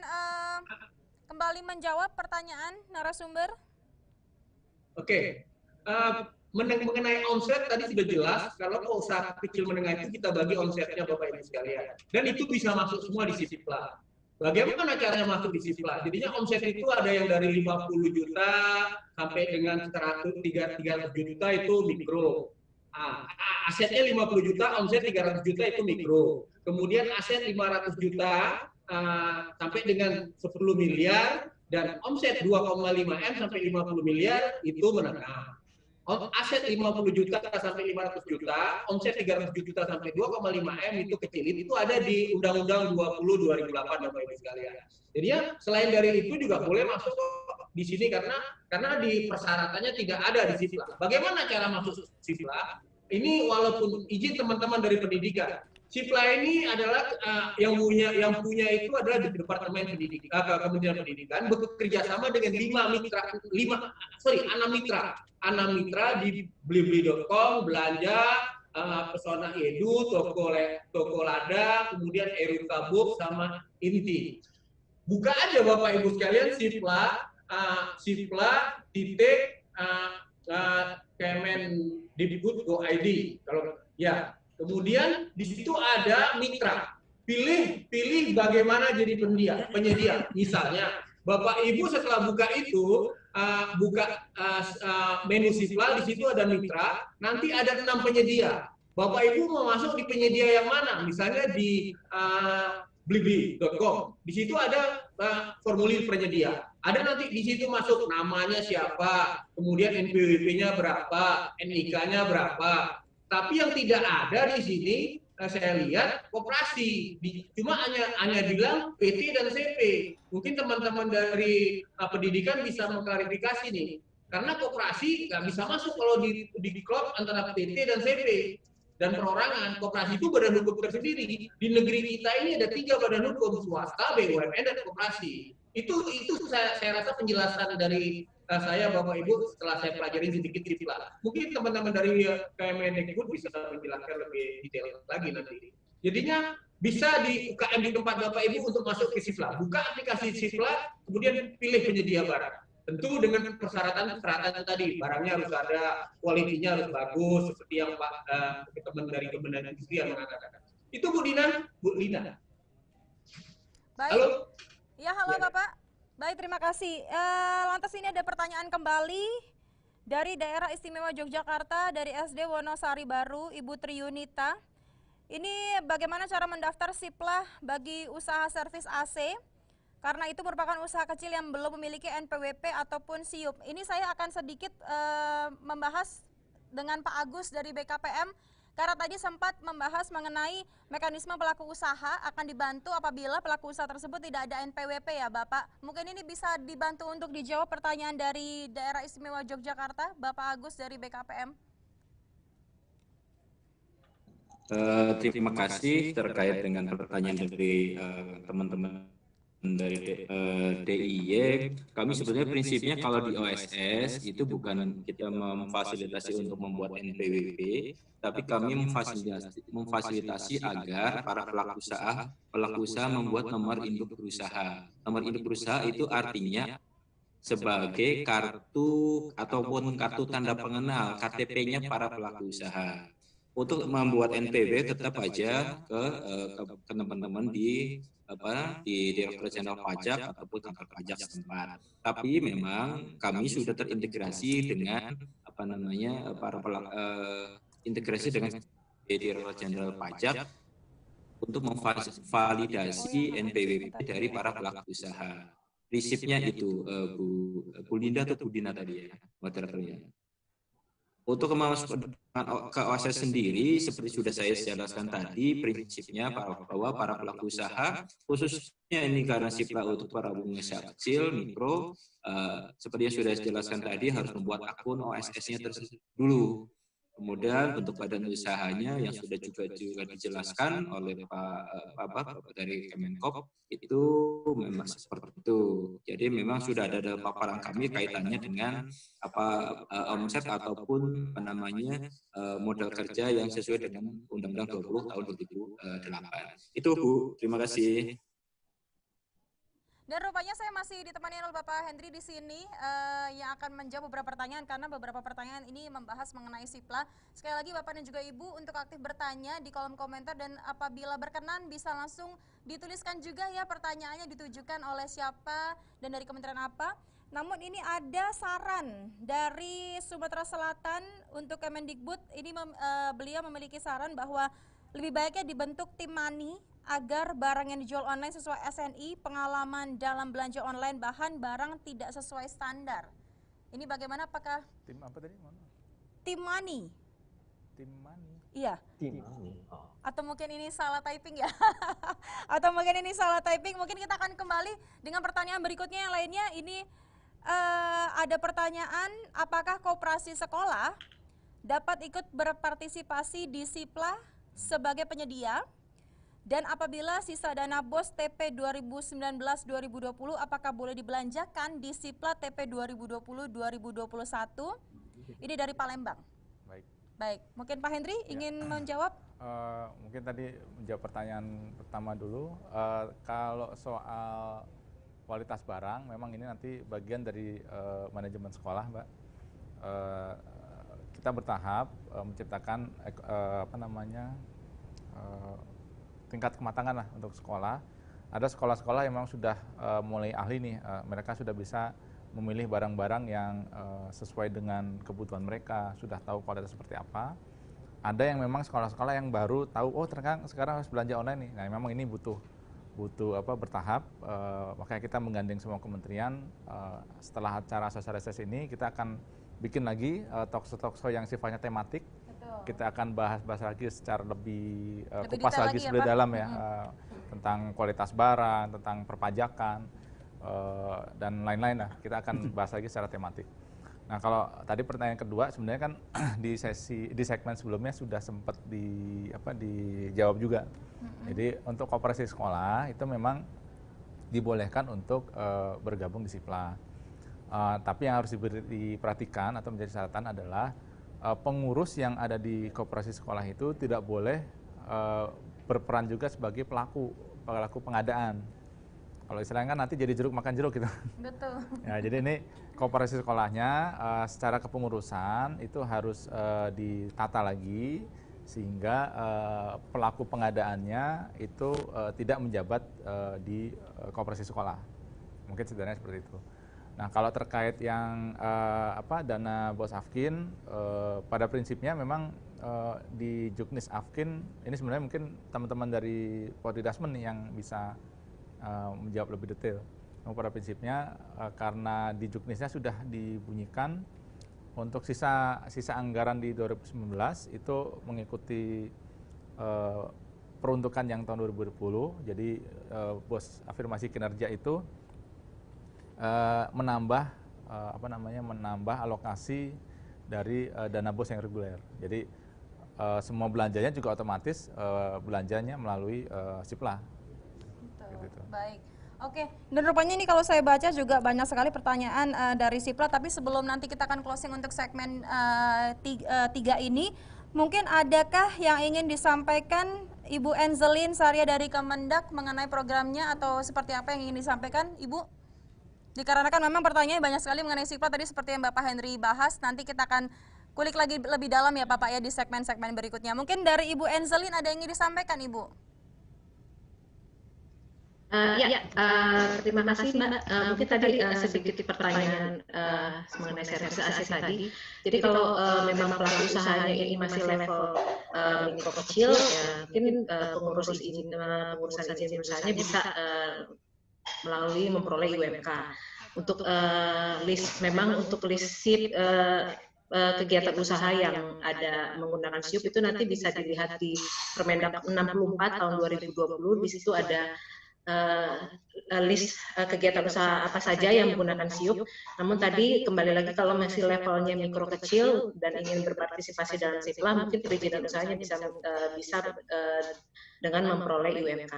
kembali menjawab pertanyaan narasumber? Oke. Mengenai omset tadi sudah jelas, kalau usaha kecil menengah itu kita bagi omsetnya Bapak Ibu sekalian. Dan itu bisa masuk semua di SIPLA. Bagaimana caranya masuk di SIPLA? Jadinya omset itu ada yang dari 50 juta sampai dengan 300 juta itu mikro. Asetnya 50 juta, omset 300 juta itu mikro. Kemudian aset 500 juta sampai dengan 10 miliar dan omset 2,5 M sampai 50 miliar itu menengah. Aset 50 juta sampai 500 juta, omset 300 juta sampai 2,5 M itu kecil. Itu ada di Undang-Undang 20 2008 Bapak Ibu sekalian. Jadinya selain dari itu juga boleh masuk di sini karena di persyaratannya tidak ada di SIPLA. Bagaimana cara masuk SIPLA? Ini walaupun izin teman-teman dari pendidikan. SIPLA ini adalah yang punya itu adalah di Departemen Pendidikan, Kementerian Pendidikan bekerja sama dengan 6 mitra di blibli.com, belanja, Pesona Edu, Toko Lada, kemudian Eruka Book sama Inti. Buka aja Bapak Ibu sekalian SIPLA titik Kemendikbud.go.id kalau ya. Kemudian di situ ada mitra. Pilih bagaimana jadi penyedia. Misalnya, Bapak Ibu setelah buka itu, menu SIPLA, di situ ada mitra, nanti ada 6 penyedia. Bapak Ibu mau masuk di penyedia yang mana? Misalnya di blibli.com. Di situ ada formulir penyedia. Ada nanti di situ masuk namanya siapa, kemudian NPWP-nya berapa, NIK-nya berapa. Tapi yang tidak ada di sini saya lihat koperasi, cuma hanya bilang PT dan CP. Mungkin teman-teman dari pendidikan bisa mengklarifikasi nih, karena koperasi nggak bisa masuk kalau di klub antara PT dan CP dan perorangan. Koperasi itu badan hukum tersendiri. Di negeri kita ini ada 3 badan hukum, swasta, BUMN, dan koperasi. Itu saya rasa penjelasan dari saya Bapak Ibu setelah saya pelajari sedikit SIPLA. Mungkin teman-teman dari Kemendikbud bisa menjelaskan lebih detail lagi nanti. Jadinya bisa di UKM di tempat Bapak Ibu untuk masuk ke SIPLA. Buka aplikasi SIPLA, kemudian pilih penyedia barang. Tentu dengan persyaratan tadi, barangnya harus ada, kualitinya harus bagus, seperti yang Pak teman dari Kementerian Industri yang mengatakan. Itu Bu Lina. Baik. Halo. Ya, halo Bapak. Baik, terima kasih. Lantas ini ada pertanyaan kembali dari Daerah Istimewa Yogyakarta, dari SD Wonosari Baru, Ibu Triyunita. Ini bagaimana cara mendaftar SIPLA bagi usaha servis AC? Karena itu merupakan usaha kecil yang belum memiliki NPWP ataupun SIUP. Ini saya akan sedikit membahas dengan Pak Agus dari BKPM. Karena tadi sempat membahas mengenai mekanisme pelaku usaha akan dibantu apabila pelaku usaha tersebut tidak ada NPWP ya Bapak. Mungkin ini bisa dibantu untuk dijawab pertanyaan dari Daerah Istimewa Yogyakarta, Bapak Agus dari BKPM. Terima kasih terkait dengan pertanyaan dari teman-teman dari DIY. Kami sebenarnya prinsipnya kalau di OSS itu bukan kita memfasilitasi untuk membuat NPWP, tapi kami memfasilitasi agar para pelaku usaha membuat nomor induk berusaha. Nomor induk berusaha itu artinya sebagai kartu ataupun kartu tanda pengenal KTP-nya para pelaku usaha. Untuk membuat NPW tetap aja ke teman-teman di Direktorat Jenderal Pajak ataupun kantor pajak setempat. Tapi memang kami sudah terintegrasi dengan integrasi dengan Direktorat Jenderal Pajak untuk memvalidasi NPWP dari para pelaku usaha. Prinsipnya itu Bu Linda atau Bu Dina tadi ya, moderatornya. Untuk ke OSS sendiri, seperti sudah saya jelaskan tadi, prinsipnya bahwa para pelaku usaha, khususnya ini karena SIPLA untuk para pengusaha kecil, mikro, seperti yang sudah saya jelaskan tadi, harus membuat akun OSS-nya dulu. Kemudian bentuk badan usahanya yang sudah juga dijelaskan oleh Pak dari Kemenkop itu memang seperti itu. Jadi memang sudah ada paparan kami kaitannya dengan omset ataupun modal kerja yang sesuai dengan Undang-Undang 20 tahun 2008. Itu Bu, terima kasih. Dan rupanya saya masih ditemani oleh Bapak Hendri di sini yang akan menjawab beberapa pertanyaan karena beberapa pertanyaan ini membahas mengenai SIPLA. Sekali lagi Bapak dan juga Ibu untuk aktif bertanya di kolom komentar dan apabila berkenan bisa langsung dituliskan juga ya pertanyaannya ditujukan oleh siapa dan dari kementerian apa. Namun ini ada saran dari Sumatera Selatan untuk Kemendikbud. Ini beliau memiliki saran bahwa lebih baiknya dibentuk tim money agar barang yang dijual online sesuai SNI, pengalaman dalam belanja online, bahan barang tidak sesuai standar. Ini bagaimana, apakah tim apa tadi? Tim money. Tim money. Iya. Tim money. Oh. Atau mungkin ini salah typing ya. Atau mungkin ini salah typing. Mungkin kita akan kembali dengan pertanyaan berikutnya yang lainnya. Ini ada pertanyaan, apakah koperasi sekolah dapat ikut berpartisipasi di SIPLA sebagai penyedia? Dan apabila sisa dana BOS TP 2019-2020 apakah boleh dibelanjakan di SIPLA TP 2020-2021? Ini dari Palembang. Baik. Mungkin Pak Hendri ingin menjawab? Mungkin tadi menjawab pertanyaan pertama dulu. Kalau soal kualitas barang, memang ini nanti bagian dari manajemen sekolah, Mbak. Kita bertahap menciptakan tingkat kematangan lah untuk sekolah. Ada sekolah-sekolah yang memang sudah mulai ahli nih, mereka sudah bisa memilih barang-barang yang sesuai dengan kebutuhan mereka, sudah tahu kualitas seperti apa. Ada yang memang sekolah-sekolah yang baru tahu, oh ternyata sekarang harus belanja online nih. Nah memang ini butuh bertahap, makanya kita menggandeng semua kementerian. Setelah acara sosialisasi ini kita akan bikin lagi talkshow yang sifatnya tematik. Kita akan bahas lagi secara lebih kupas lagi lebih dalam ya, tentang kualitas barang, tentang perpajakan dan lain-lain lah. Kita akan bahas lagi secara tematik. Nah kalau tadi pertanyaan kedua sebenarnya kan di segmen sebelumnya sudah sempat dijawab juga. Jadi untuk koperasi sekolah itu memang dibolehkan untuk bergabung di SIPLA. Tapi yang harus diperhatikan atau menjadi syaratan adalah pengurus yang ada di koperasi sekolah itu tidak boleh berperan juga sebagai pelaku pengadaan. Kalau istilahnya kan nanti jadi jeruk makan jeruk gitu. Betul. Ya, jadi ini koperasi sekolahnya secara kepengurusan itu harus ditata lagi sehingga pelaku pengadaannya itu tidak menjabat di koperasi sekolah. Mungkin sederhananya seperti itu. Nah, kalau terkait yang dana BOS Afkin, pada prinsipnya memang di Juknis Afkin ini sebenarnya mungkin teman-teman dari Podidasmen yang bisa menjawab lebih detail. Pada prinsipnya karena di Juknisnya sudah dibunyikan Untuk sisa anggaran di 2019 itu mengikuti peruntukan yang tahun 2020. Jadi BOS afirmasi kinerja itu menambah menambah alokasi dari dana BOS yang reguler. Jadi semua belanjanya juga otomatis belanjanya melalui SIPLA. Gitu. Baik. Oke, dan rupanya ini kalau saya baca juga banyak sekali pertanyaan dari SIPLA, tapi sebelum nanti kita akan closing untuk segmen 3 ini, mungkin adakah yang ingin disampaikan Ibu Enzelin Saria dari Kemendak mengenai programnya atau seperti apa yang ingin disampaikan, Ibu? Dikarenakan memang pertanyaannya banyak sekali mengenai SIPLA tadi seperti yang Bapak Henry bahas, nanti kita akan kulik lagi lebih dalam ya Bapak ya di segmen-segmen berikutnya. Mungkin dari Ibu Enzelin ada yang ingin disampaikan, Ibu? Terima kasih Mbak. Mungkin tadi sedikit pertanyaan mengenai service aset tadi. Jadi kalau memang pelaku usahanya ini masih level mikro kecil, ya mungkin pengurusan izin usahanya bisa melalui memperoleh IUMK. Untuk untuk list SIP kegiatan usaha yang ada menggunakan SIUP itu nanti bisa dilihat di Permendak 64 tahun 2020. Di situ ada list kegiatan usaha apa saja yang menggunakan SIUP. Namun tadi kembali lagi kalau masih levelnya mikro kecil dan ingin berpartisipasi dalam SIPLA, mungkin perizinan usahanya bisa dengan memperoleh IUMK.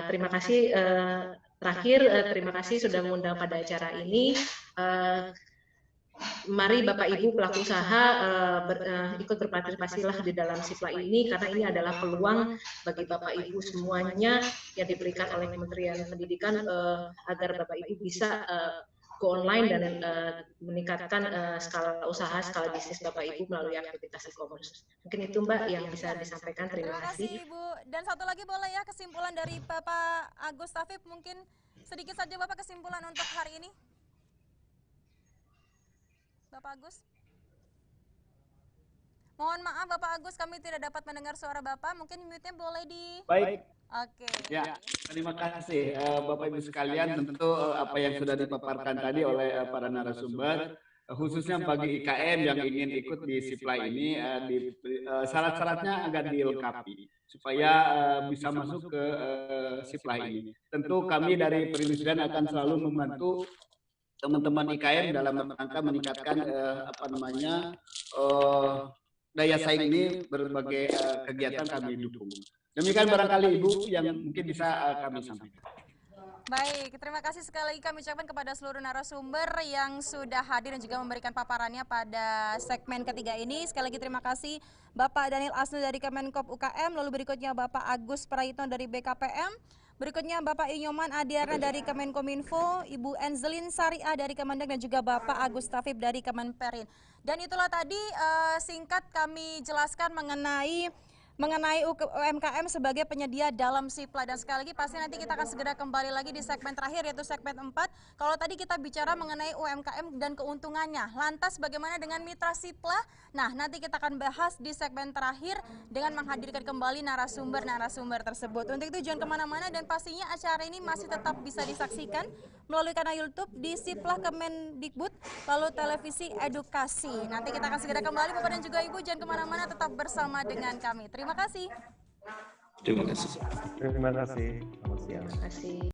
Terima kasih. Terakhir, terima kasih sudah mengundang pada acara ini. Mari Bapak Ibu pelaku usaha ikut berpartisipasilah di dalam SIPLA ini, karena ini adalah peluang bagi Bapak Ibu semuanya yang diberikan oleh Kementerian Pendidikan agar Bapak Ibu bisa go online dan meningkatkan skala usaha, skala bisnis Bapak Ibu melalui aktivitas e-commerce. Mungkin itu Mbak yang bisa disampaikan. Terima kasih. Ibu. Dan satu lagi boleh ya kesimpulan dari Bapak Agus Tafib, mungkin sedikit saja Bapak kesimpulan untuk hari ini. Bapak Agus. Mohon maaf Bapak Agus, kami tidak dapat mendengar suara Bapak. Mungkin mute-nya boleh di... Baik. Oke. Ya, terima kasih Bapak Ibu sekalian. Tentu apa yang sudah dipaparkan tadi oleh para narasumber, khususnya bagi IKM yang ingin ikut di SIPLA ini, syarat-syaratnya agak dilengkapi supaya bisa masuk ke SIPLA ini. Tentu kami dari Perindustrian akan selalu membantu teman-teman IKM dalam rangka meningkatkan daya saing ini, berbagai kegiatan kami dukung. Demikian barangkali Ibu yang mungkin bisa kami sampaikan. Baik, terima kasih sekali lagi kami ucapkan kepada seluruh narasumber yang sudah hadir dan juga memberikan paparannya pada segmen ketiga ini. Sekali lagi terima kasih Bapak Daniel Asnu dari Kemenkop UKM, lalu berikutnya Bapak Agus Prayitno dari BKPM, berikutnya Bapak Inyoman Adiarna dari Kemenkominfo, Ibu Enzelin Saria dari Kemendak, dan juga Bapak Agus Tafib dari Kemenperin. Dan itulah tadi singkat kami jelaskan mengenai UMKM sebagai penyedia dalam SIPLA. Dan sekali lagi pasti nanti kita akan segera kembali lagi di segmen terakhir, yaitu segmen 4. Kalau tadi kita bicara mengenai UMKM dan keuntungannya, lantas bagaimana dengan mitra SIPLA? Nah, nanti kita akan bahas di segmen terakhir dengan menghadirkan kembali narasumber tersebut. Untuk itu jangan kemana-mana, dan pastinya acara ini masih tetap bisa disaksikan melalui kanal YouTube di SIPLA Kemendikbud, lalu televisi edukasi. Nanti kita akan segera kembali Bapak dan juga Ibu, jangan kemana-mana, tetap bersama dengan kami. Terima kasih. Terima kasih. Terima kasih. Selamat siang. Terima kasih.